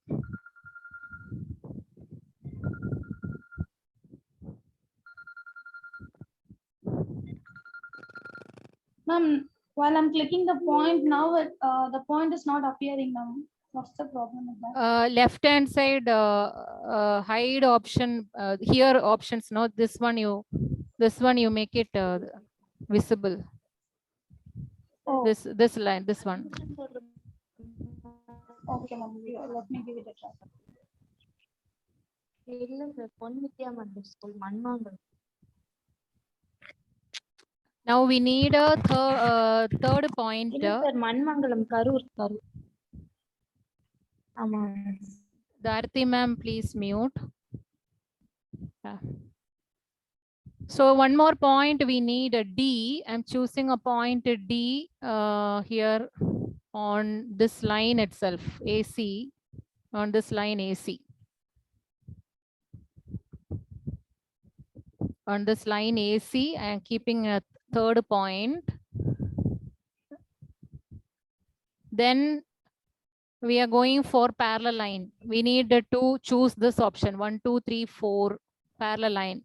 Ma'am, while I'm clicking the point now, the point is not appearing, ma'am. What's the problem with that? Left hand side hide option, here options, no, this one you make it visible. Oh. This line, this one. Okay, ma'am. Let me give it a try. Now we need a third point. Darthi ma'am, please mute. So one more point, we need a D. I'm choosing a point D here on this line itself, AC, on this line AC. On this line AC, I am keeping a third point. Then we are going for parallel line. We need to choose this option, 1, 2, 3, 4, parallel line.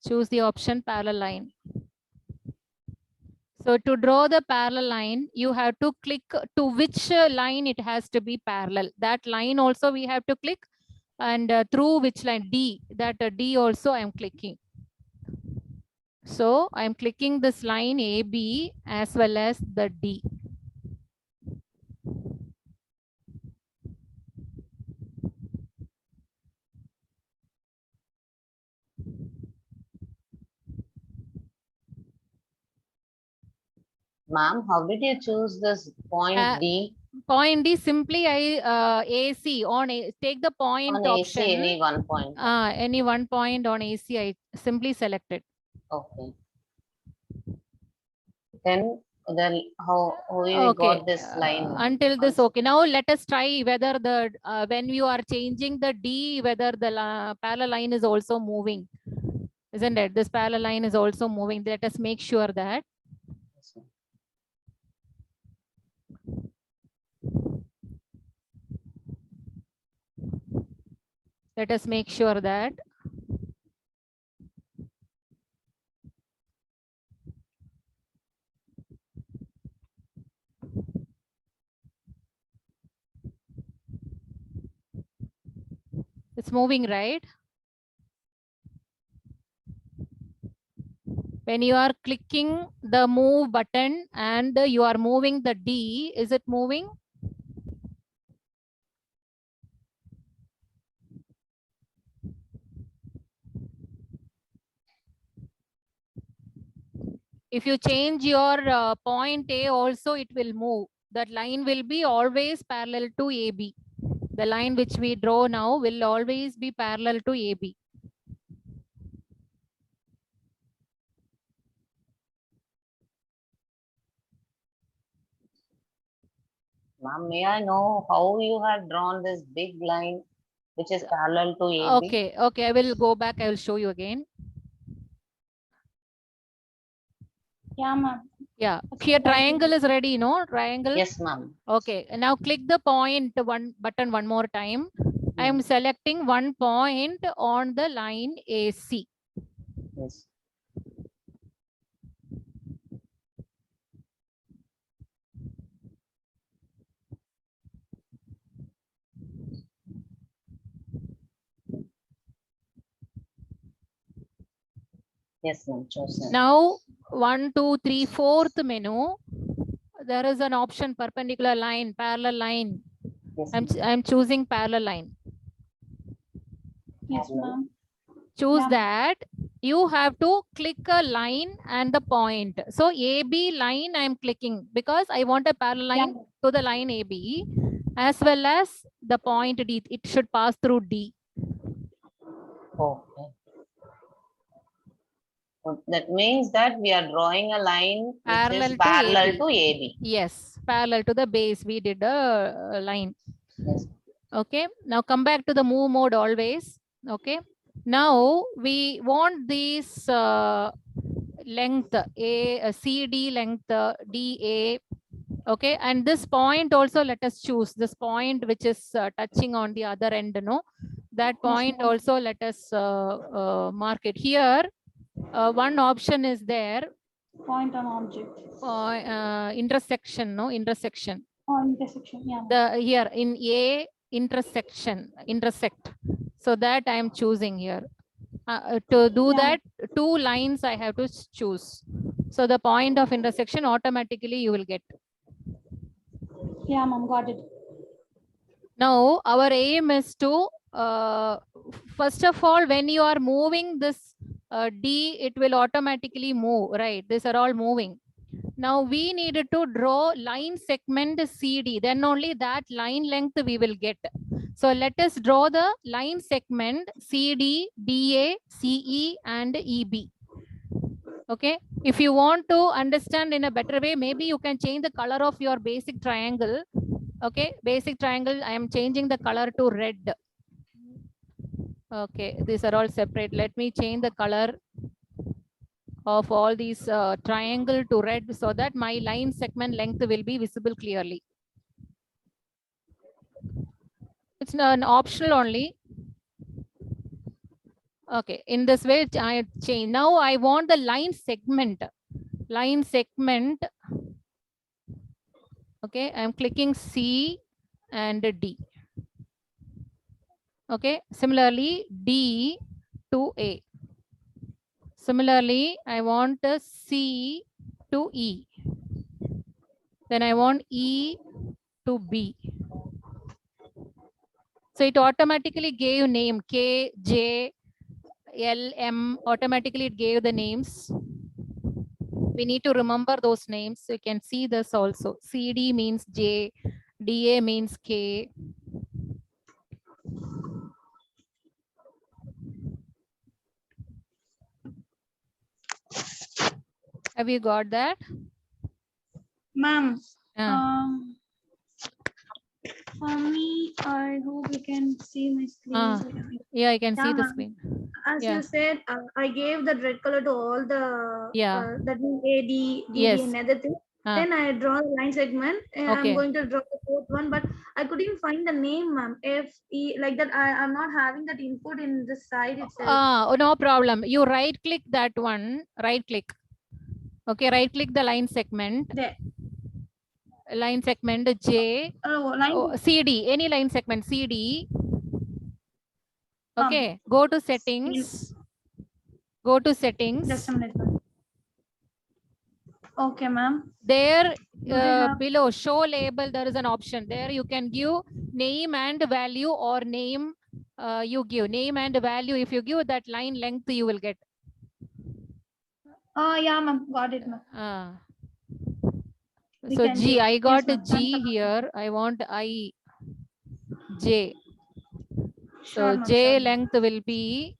Choose the option parallel line. So to draw the parallel line, you have to click to which line it has to be parallel. That line also we have to click, and through which line, D, that D also I am clicking. So I am clicking this line AB as well as the D. Ma'am, how did you choose this point D? Point D, simply I AC on take the point on option. AC, any one point. Any one point on AC, I simply select it. Okay. Then how you got this line? Until this, okay. Now let us try whether the when you are changing the D, whether the parallel line is also moving. Isn't it? This parallel line is also moving. Let us make sure that. Let us make sure that. It's moving, right? When you are clicking the move button and you are moving the D, is it moving? If you change your point A also, it will move. That line will be always parallel to AB. The line which we draw now will always be parallel to AB. Ma'am, may I know how you have drawn this big line which is parallel to AB? Okay, okay, I will go back. I will show you again. Yeah, ma'am. Yeah, here triangle is ready, no? Triangle? Yes, ma'am. Okay, now click the point button one more time. I am selecting one point on the line AC. Yes. Yes, ma'am. Chosen. Now 1, 2, 3, 4th menu. There is an option perpendicular line, parallel line. Yes, I'm choosing parallel line. Yes, ma'am. Choose that. You have to click a line and the point. So AB line I'm clicking because I want a parallel line to the line AB as well as the point D. It should pass through D. Okay. So that means that we are drawing a line which is parallel to AB. Yes, parallel to the base. We did a line. Yes. Okay. Now come back to the move mode always. Okay. Now we want this length CD length DA. Okay, and this point also let us choose this point which is touching on the other end. No, that point also let us mark it here. One option is there. Point on object. Intersection. No, intersection. Oh, intersection. Yeah. The here in A intersection intersect. So that I am choosing here. To do that, 2 lines I have to choose. So the point of intersection automatically you will get. Yeah, ma'am, got it. Now our aim is to first of all, when you are moving this D, it will automatically move, right? These are all moving. Now we needed to draw line segment CD, then only that line length we will get. So let us draw the line segment CD, DA, CE and EB. Okay, if you want to understand in a better way, maybe you can change the color of your basic triangle. Okay, basic triangle, I am changing the color to red. Okay, these are all separate. Let me change the color of all these triangle to red so that my line segment length will be visible clearly. It's an optional only. Okay, in this way I change. Now I want the line segment. Line segment. Okay, I'm clicking C and D. Okay, similarly D to A. Similarly, I want a C to E. Then I want E to B. So it automatically gave name K, J, L, M. Automatically it gave the names. We need to remember those names. So you can see this also. CD means J, DA means K. Have you got that? Ma'am, for me, I hope you can see my screen. Yeah, I can see the screen. As you said, I gave that red color to all the that means AD, DD and other things. Then I draw the line segment. I'm going to draw the 4th one, but I couldn't find the name, ma'am. FE like that. I'm not having that input in the side itself. Oh, no problem. You right click that one. Right click. Okay, right click the line segment. There. Line segment J. CD. Any line segment CD. Okay, go to settings. Go to settings. Just a minute. Okay, ma'am. There below show label, there is an option. There you can give name and value or name. You give name and value. If you give that line length, you will get. Oh, yeah, ma'am. Got it, ma'am. So G, I got a G here. I want I, J. So J length will be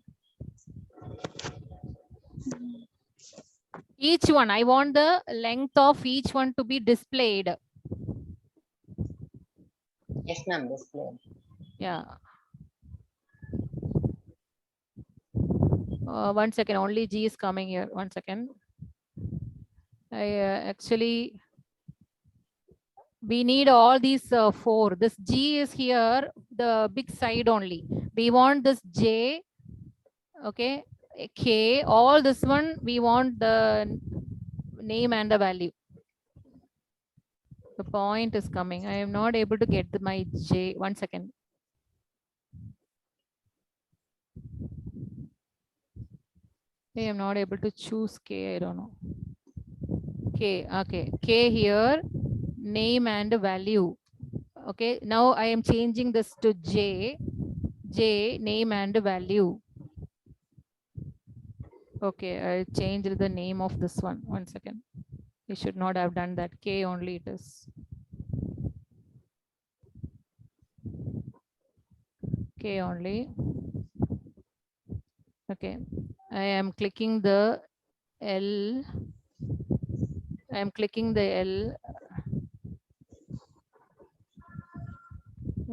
each one. I want the length of each one to be displayed. Yes, ma'am. Display. Yeah. 1 second. Only G is coming here. 1 second. I actually, we need all these 4. This G is here, the big side only. We want this J, okay, K, all this one, we want the name and the value. The point is coming. I am not able to get my J. 1 second. I am not able to choose K. I don't know. K. Okay. K here, name and value. Okay. Now I am changing this to J. J, name and value. Okay. I changed the name of this one. 1 second. You should not have done that. K only it is. K only. Okay. I am clicking the L. I am clicking the L.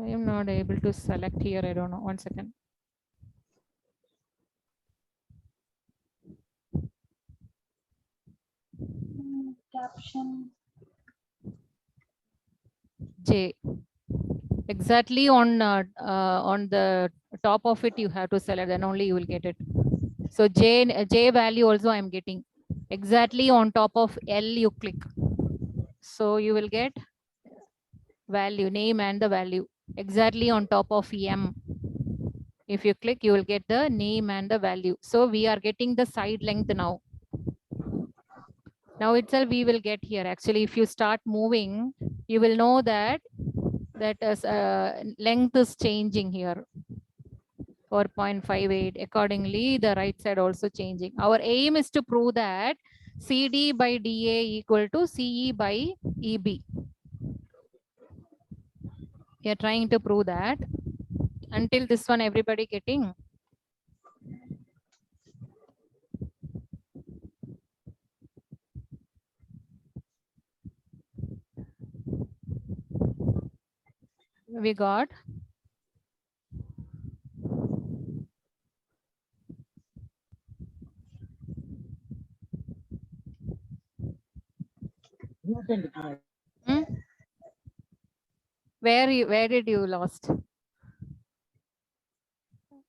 I am not able to select here. I don't know. 1 second. Caption. J. Exactly on the top of it, you have to select. Then only you will get it. So J value also I am getting. Exactly on top of L you click. So you will get value, name and the value. Exactly on top of M. If you click, you will get the name and the value. So we are getting the side length now. Now itself we will get here. Actually, if you start moving, you will know that length is changing here. 4.58. Accordingly, the right side also changing. Our aim is to prove that CD by DA equal to CE by EB. We are trying to prove that. Until this one, everybody getting? We got? Hmm? Where did you lost?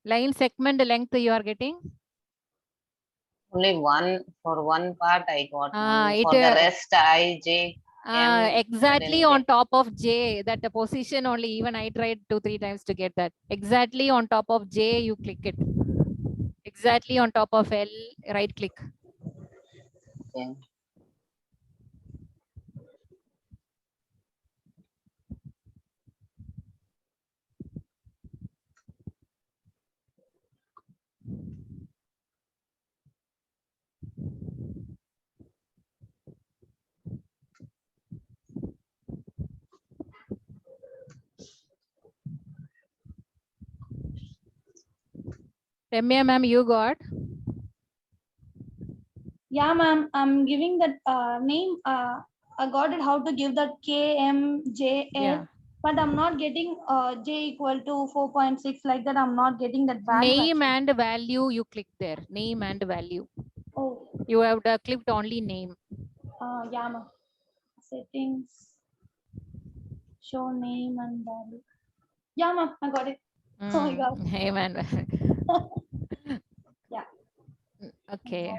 Line segment length you are getting? Only one for one part I got. For the rest J. Exactly on top of J, that the position only. Even I tried 2-3 times to get that. Exactly on top of J, you click it. Exactly on top of L, right click. Okay. Ramya ma'am, you got? Yeah, ma'am. I'm giving that name. I got it. How to give that KMJL. Yeah. But I'm not getting J equal to 4.6 like that. I'm not getting that value. Name and value, you click there. Name and value. Oh. You have clicked only name. Yeah, ma'am. Settings. Show name and value. Yeah, ma'am. I got it. Oh my God. Name and yeah. Okay.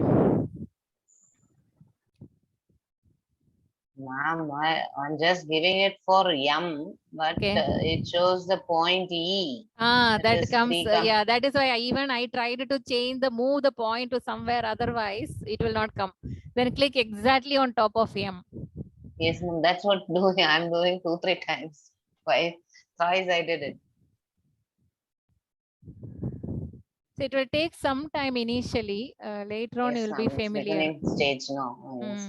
Ma'am, I'm just giving it for M, but it shows the point E. That comes, yeah, that is why I tried to move the point to somewhere, otherwise it will not come. Then click exactly on top of M. Yes, ma'am, that's what I'm doing 2-3 times. Twice I did it. So it will take some time initially. Later on, you will be familiar. Beginning stage now. Yes.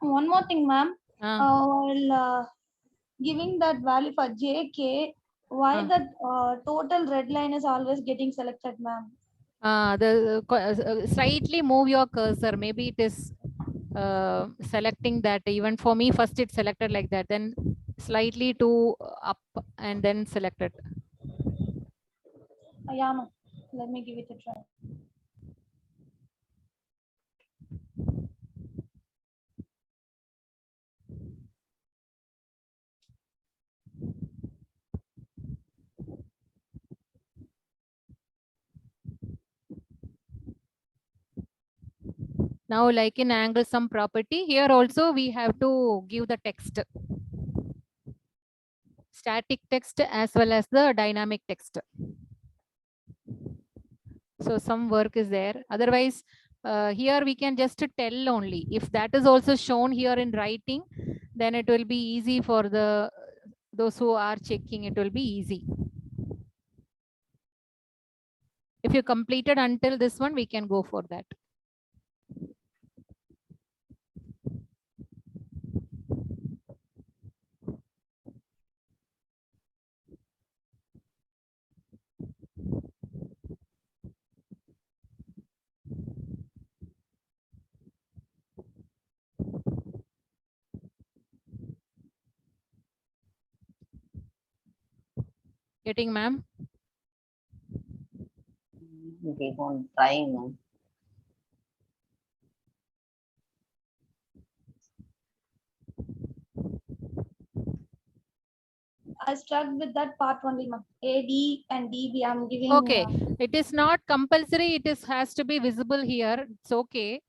One more thing, ma'am. While giving that value for JK, why that total red line is always getting selected, ma'am? Slightly move your cursor. Maybe it is selecting that. Even for me, first it selected like that, then slightly to up and then selected. Yeah, ma'am. Let me give it a try. Now, like in angle sum property, here also we have to give the text. Static text as well as the dynamic text. So some work is there. Otherwise, here we can just tell only. If that is also shown here in writing, then it will be easy for those who are checking. It will be easy. If you completed until this one, we can go for that. Getting, ma'am? Keep on trying, ma'am. I stuck with that part only, ma'am. AD and DB, I'm giving. Okay, it is not compulsory. It has to be visible here. It's okay.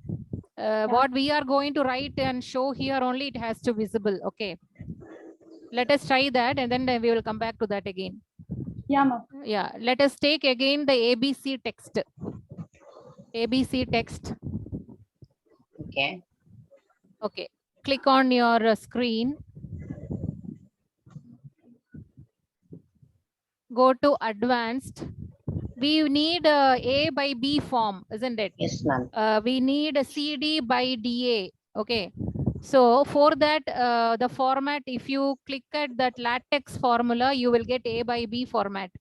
Yeah. What we are going to write and show here only, it has to visible. Okay. Let us try that and then we will come back to that again. Yeah, ma'am. Yeah, let us take again the ABC text. ABC text. Okay. Okay. Click on your screen. Go to advanced. We need A by B form, isn't it? Yes, ma'am. We need a CD by DA. Okay. So for that, the format, if you click at that LaTeX formula, you will get A by B format.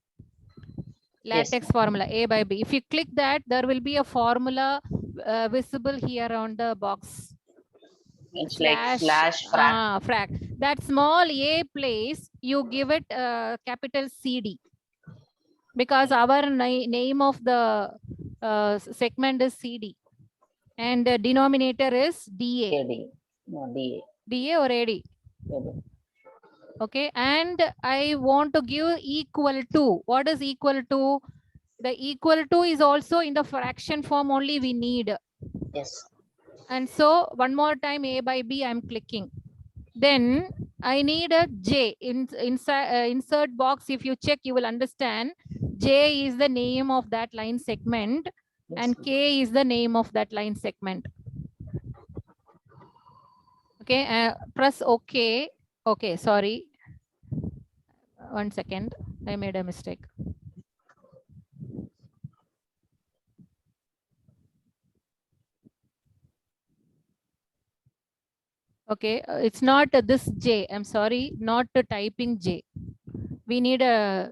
LaTeX formula, A by B. If you click that, there will be a formula visible here on the box. It's like slash frac. Frac. That small A place, you give it capital CD. Because our name of the segment is CD. And the denominator is DA. AD. No, DA. DA or AD? AD. Okay, and I want to give equal to. What is equal to? The equal to is also in the fraction form only we need. Yes. And so one more time A by B I'm clicking. Then I need a J. Insert box, if you check, you will understand. J is the name of that line segment. Yes. And K is the name of that line segment. Okay, press OK. Okay, sorry. 1 second. I made a mistake. Okay, it's not this J. I'm sorry, not typing J. We need a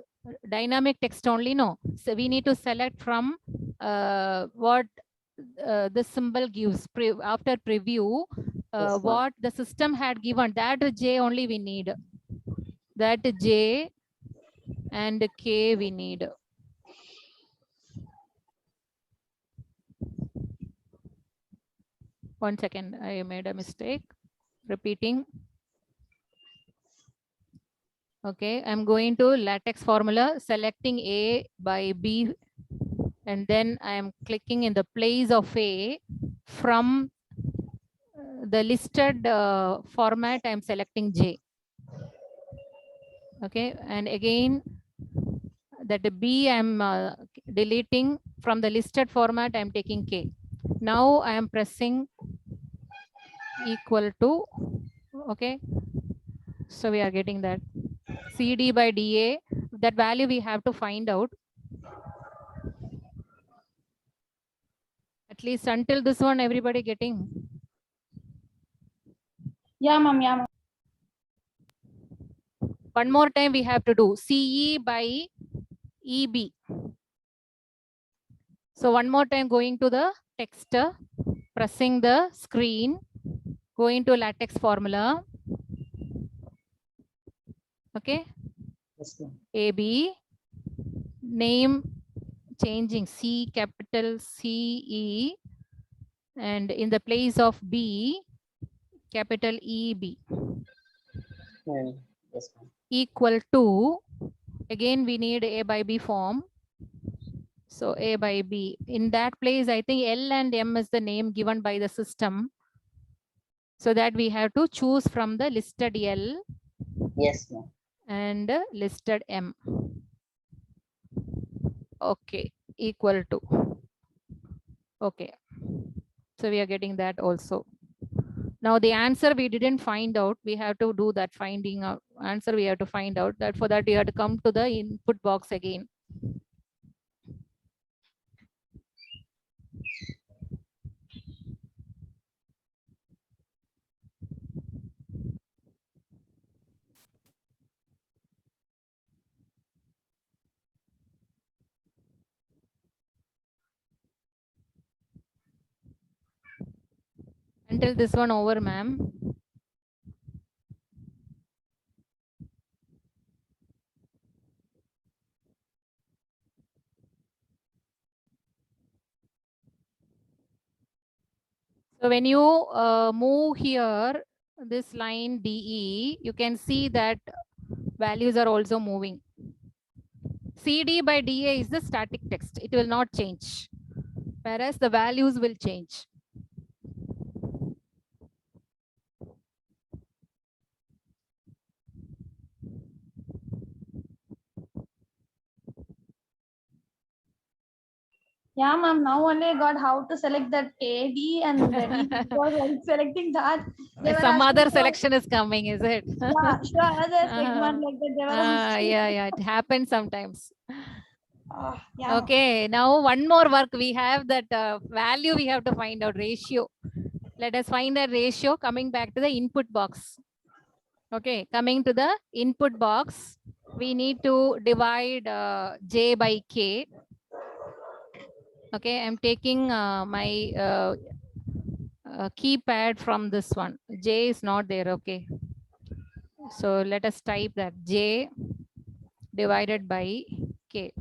dynamic text only, no. So we need to select from what the symbol gives after preview, yes, what the system had given. That J only we need. That J and K we need. One second, I made a mistake. Repeating. Okay, I'm going to LaTeX formula, selecting A by B, and then I am clicking in the place of A. From the listed format, I'm selecting J. Okay, and again, that B I'm deleting. From the listed format, I'm taking K. Now I am pressing equal to, okay. So we are getting that CD by DA, that value we have to find out. At least until this one, everybody getting? Yeah, ma'am. Yeah, ma'am. One more time we have to do CE by EB. So one more time going to the text, pressing the screen, going to LaTeX formula. Okay. Yes, ma'am. AB, name changing C capital CE, and in the place of B, capital EB. Yes, ma'am. Equal to, again we need A by B form. So A by B. In that place, I think L and M is the name given by the system. So that we have to choose from the listed L. Yes, ma'am. And listed M. Okay, equal to. Okay. So we are getting that also. Now the answer we didn't find out. We have to do that finding out answer. We have to find out that. For that we have to come to the input box again. Until this one over, ma'am. So when you move here, this line DE, you can see that values are also moving. CD by DA is the static text. It will not change. Whereas the values will change. Yeah, ma'am. Now only I got how to select that AD and then while selecting that. Some other selection is coming, is it? Yeah, sure. Other segment like that. They were asking. Yeah, it happens sometimes. Yeah. Okay, now one more work. We have that value we have to find out, ratio. Let us find that ratio coming back to the input box. Okay, coming to the input box, we need to divide J by K. Okay, I'm taking my keypad from this one. J is not there. Okay. So let us type that J divided by K.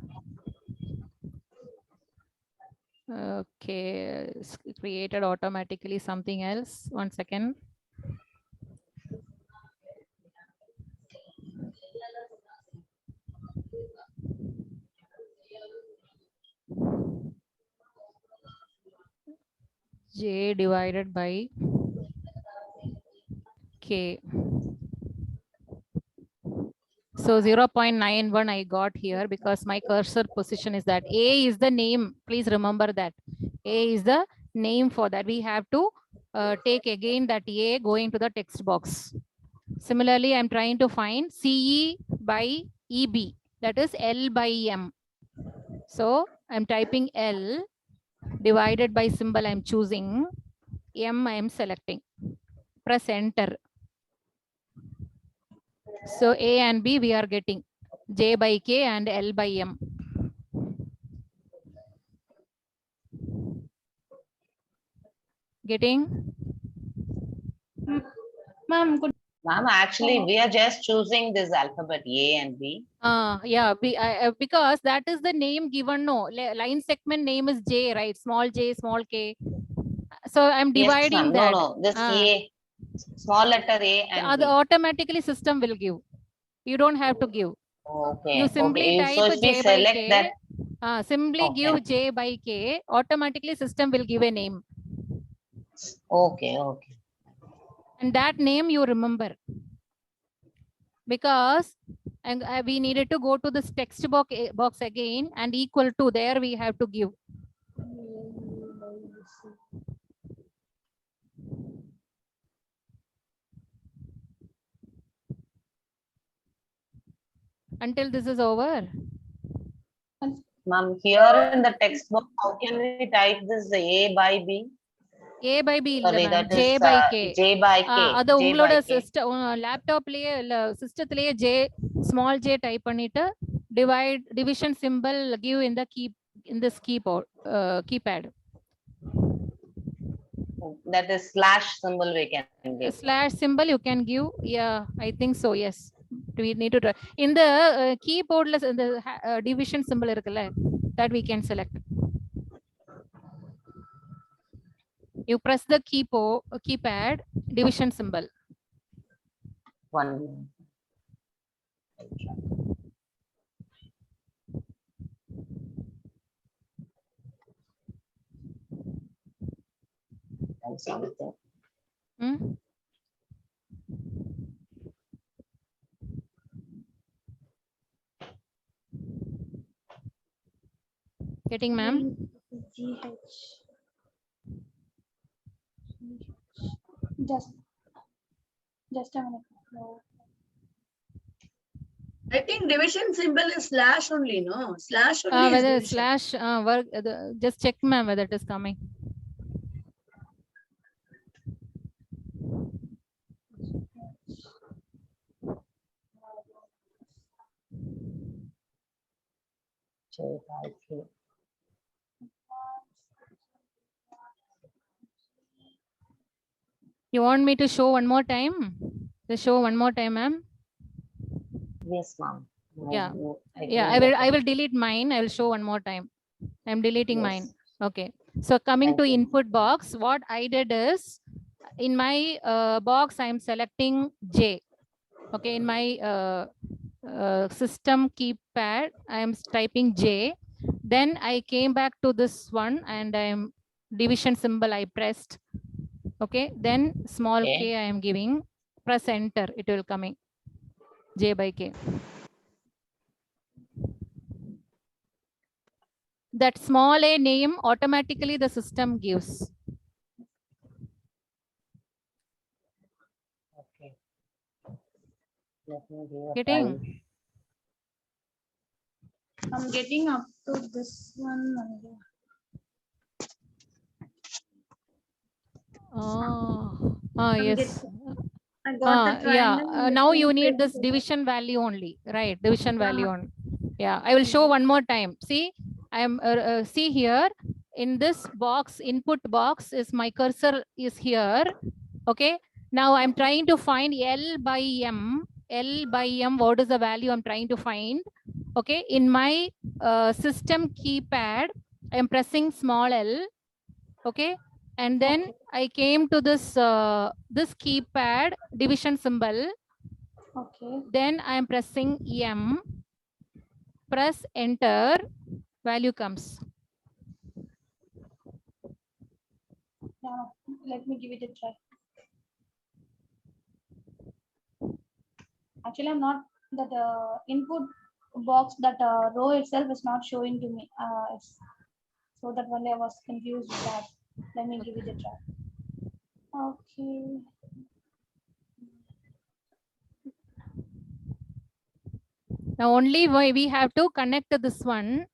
Okay, it's created automatically something else. 1 second. J divided by K. So 0.91 I got here because my cursor position is that. A is the name. Please remember that. A is the name for that. We have to take again that A going to the text box. Similarly, I'm trying to find CE by EB. That is L by M. So I'm typing L divided by symbol I'm choosing. M I'm selecting. Press enter. So A and B we are getting J by K and L by M. Getting? Ma'am, good. Ma'am, actually, we are just choosing this alphabet A and B. Yeah, because that is the name given. No, line segment name is J, right? Small J, small K. So I'm dividing yes, that. No, this A, small letter A and B. Automatically system will give. You don't have to give. Okay. You simply type So if we J by select K. that, simply give J by K. Automatically system will give a name. Okay. And that name you remember. Because we needed to go to this text box again and equal to there we have to give. Until this is over. Ma'am, here in the text box, how can we type this A by B? A by B Sorry, இல்ல that ma'am, J is by K. J by K. அது J உங்களோட by K. லேப்டாப்லயே இல்ல சிஸ்டத்திலேயே small j type பண்ணிட்டு division symbol give in the keypad. That is slash symbol we can give. Slash symbol you can give. Yeah, I think so. Yes. We need to try. In the keyboard, the division symbol இருக்குல்ல, that we can select. You press the keypad, division symbol. One. And something. Getting, ma'am? Just a minute. No. I think division symbol is slash only, no? Slash only. Whether slash work, just check, ma'am, whether it is coming. You want me to show one more time? Just show one more time, ma'am. Yes, ma'am. Yeah, I will delete mine. I will show one more time. I'm deleting mine. Okay. So coming to input box, what I did is in my box, I'm selecting J. Okay, in my system keypad, I am typing J. Then I came back to this one and I'm division symbol I pressed. Okay, then small k I am giving. Press enter, it will coming. J by K. That small a name automatically the system gives. Okay. Let me give Getting? I'm getting up to this one. Yes. I got the yeah. Now you need this division value only, right? Division value only. Yeah, I will show one more time. See, I am see here in this box, input box is my cursor is here. Okay. Now I'm trying to find L by M. L by M, what is the value I'm trying to find? Okay. In my system keypad, I'm pressing small L. Okay. And then I came to this this keypad division symbol. Okay. Then I am pressing M. Press enter. Value comes. Yeah, let me give it a try. Actually, I'm not that input box, that row itself is not showing to me. So that only I was confused with that. Let me give it a try. Okay. Now only we have to connect to this one.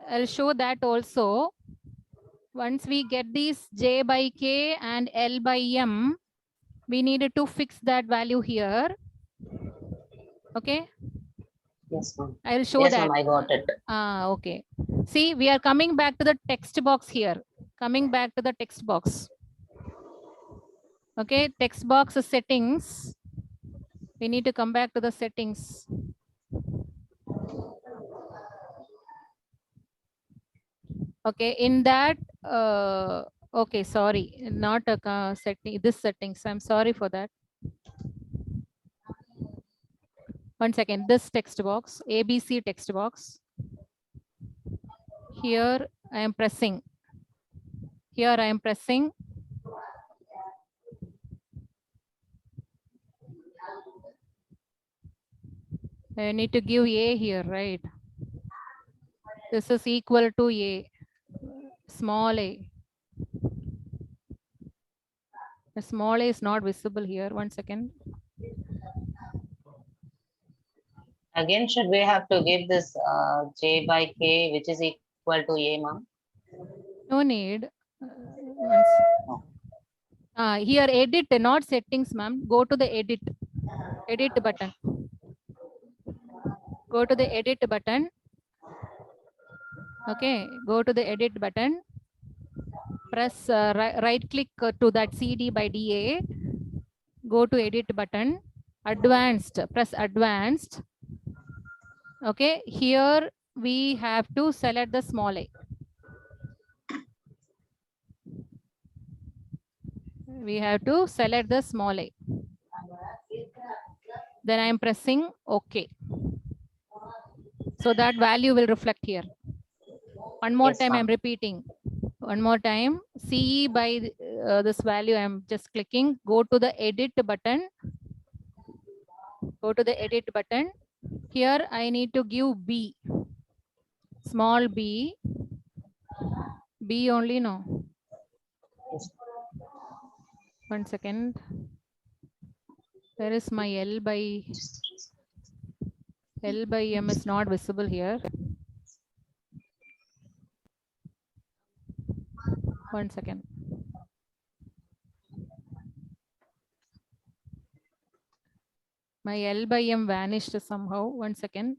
I'll show that also. Once we get these J by K and L by M, we needed to fix that value here. Okay. Yes, ma'am. I will show yes, that. I got it. Okay. See, we are coming back to the text box here. Coming back to the text box. Okay, text box settings. We need to come back to the settings. Okay, in that, okay, sorry, not a setting, this settings. I'm sorry for that. One second, this text box, ABC text box. Here I am pressing. Here I am pressing. I need to give A here, right? This is equal to A, small a. The small a is not visible here. One second. Again, should we have to give this J by K, which is equal to A, ma'am? No need. Here edit, not settings, ma'am. Go to the edit button. Go to the edit button. Okay, go to the edit button. Press right click to that CD by DA. Go to edit button. Advanced, press advanced. Okay, here we have to select the small a. We have to select the small a. Then I am pressing OK. So that value will reflect here. One more time, I'm repeating. One more time. CE by this value, I'm just clicking. Go to the edit button. Go to the edit button. Here I need to give B. Small b. B only, no. One second. Where is my L by M is not visible here. One second. My L by M vanished somehow. One second.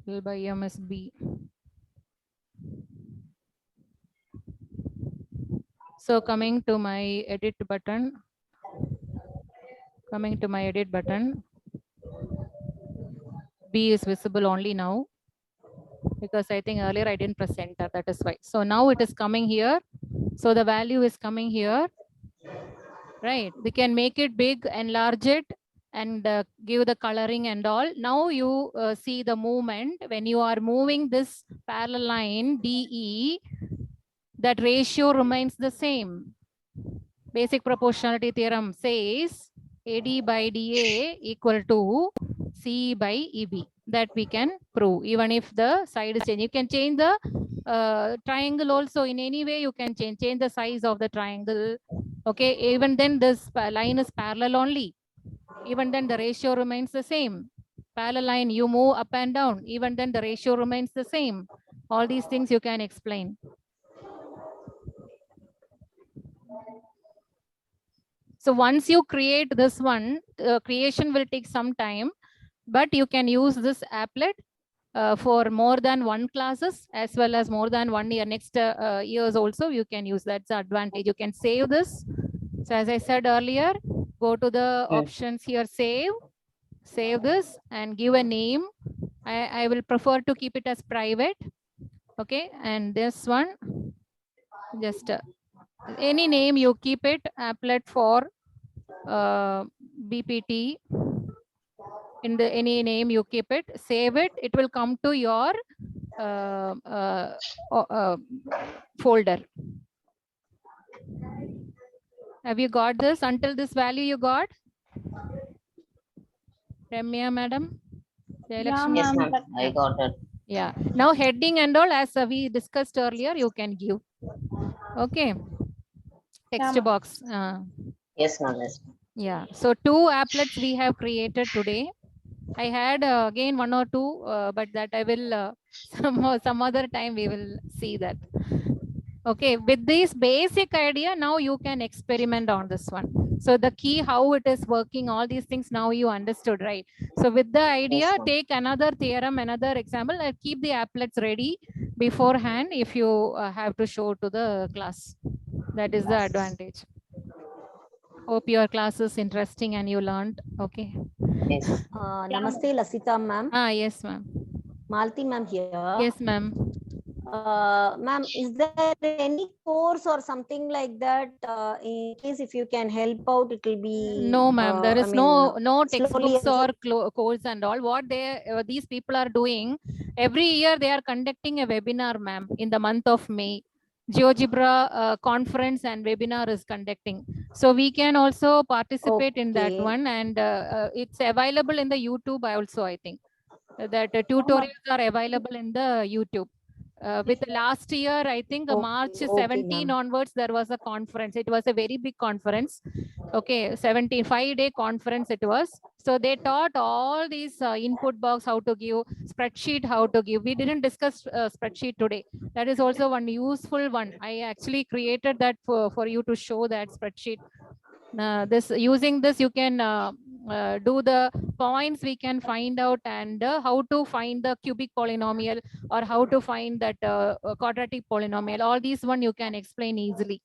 L by M is B. So coming to my edit button. Coming to my edit button. B is visible only now. Because I think earlier I didn't press enter. That is why. So now it is coming here. So the value is coming here. Right. We can make it big, enlarge it, and give the coloring and all. Now you see the movement. When you are moving this parallel line DE, that ratio remains the same. Basic proportionality theorem says AD by DA equal to C by EB. That we can prove even if the side is changing. You can change the triangle also in any way. You can change the size of the triangle. Okay, even then this line is parallel only. Even then the ratio remains the same. Parallel line, you move up and down. Even then the ratio remains the same. All these things you can explain. So once you create this one, creation will take some time, but you can use this applet for more than one classes as well as more than 1 year. Next years also you can use. That's the advantage. You can save this. So as I said earlier, go to the options here, save this and give a name. I will prefer to keep it as private. Okay, and this one, just any name you keep it, applet for BPT. In the any name you keep it, save it. It will come to your folder. Have you got this? Until this value you got? Ramya madam? Yes, ma'am. I got it. Yeah. Now heading and all, as we discussed earlier, you can give. Okay. Text box. Yes, ma'am. Yes. Yeah. So 2 applets we have created today. I had again 1 or 2, but that I will some other time we will see that. Okay, with this basic idea, now you can experiment on this one. So the key, how it is working, all these things now you understood, right? So with the idea, Yes, take another theorem, another example, and keep the applets ready beforehand if you have to show to the class. That is the advantage. Hope your class is interesting and you learned. Okay. Yes. Namaste, Lasita ma'am. Yes, ma'am. Malti ma'am here. Yes, ma'am. ma'am, is there any course or something like that? In case if you can help out, it will be. No, ma'am. There is no textbooks or slowly course and all. What these people are doing every year, they are conducting a webinar, ma'am, in the month of May. GeoGebra conference and webinar is conducting, so we can also participate in that one, and it's available in the YouTube also. I think that tutorials are available in the YouTube. With last year, I think March 17 onwards, there was a conference. It was a very big conference. Okay, 75-day conference it was. So they taught all these input box, how to give, spreadsheet, how to give. We didn't discuss spreadsheet today. That is also one useful one. I actually created that for you to show that spreadsheet. Using this, you can do the points we can find out, and how to find the cubic polynomial, or how to find that quadratic polynomial. All these one you can explain easily.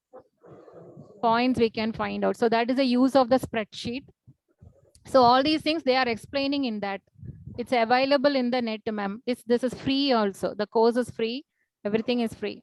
Points we can find out. So that is the use of the spreadsheet. So all these things they are explaining in that. It's available in the net, ma'am. This is free also. The course is free. Everything is free.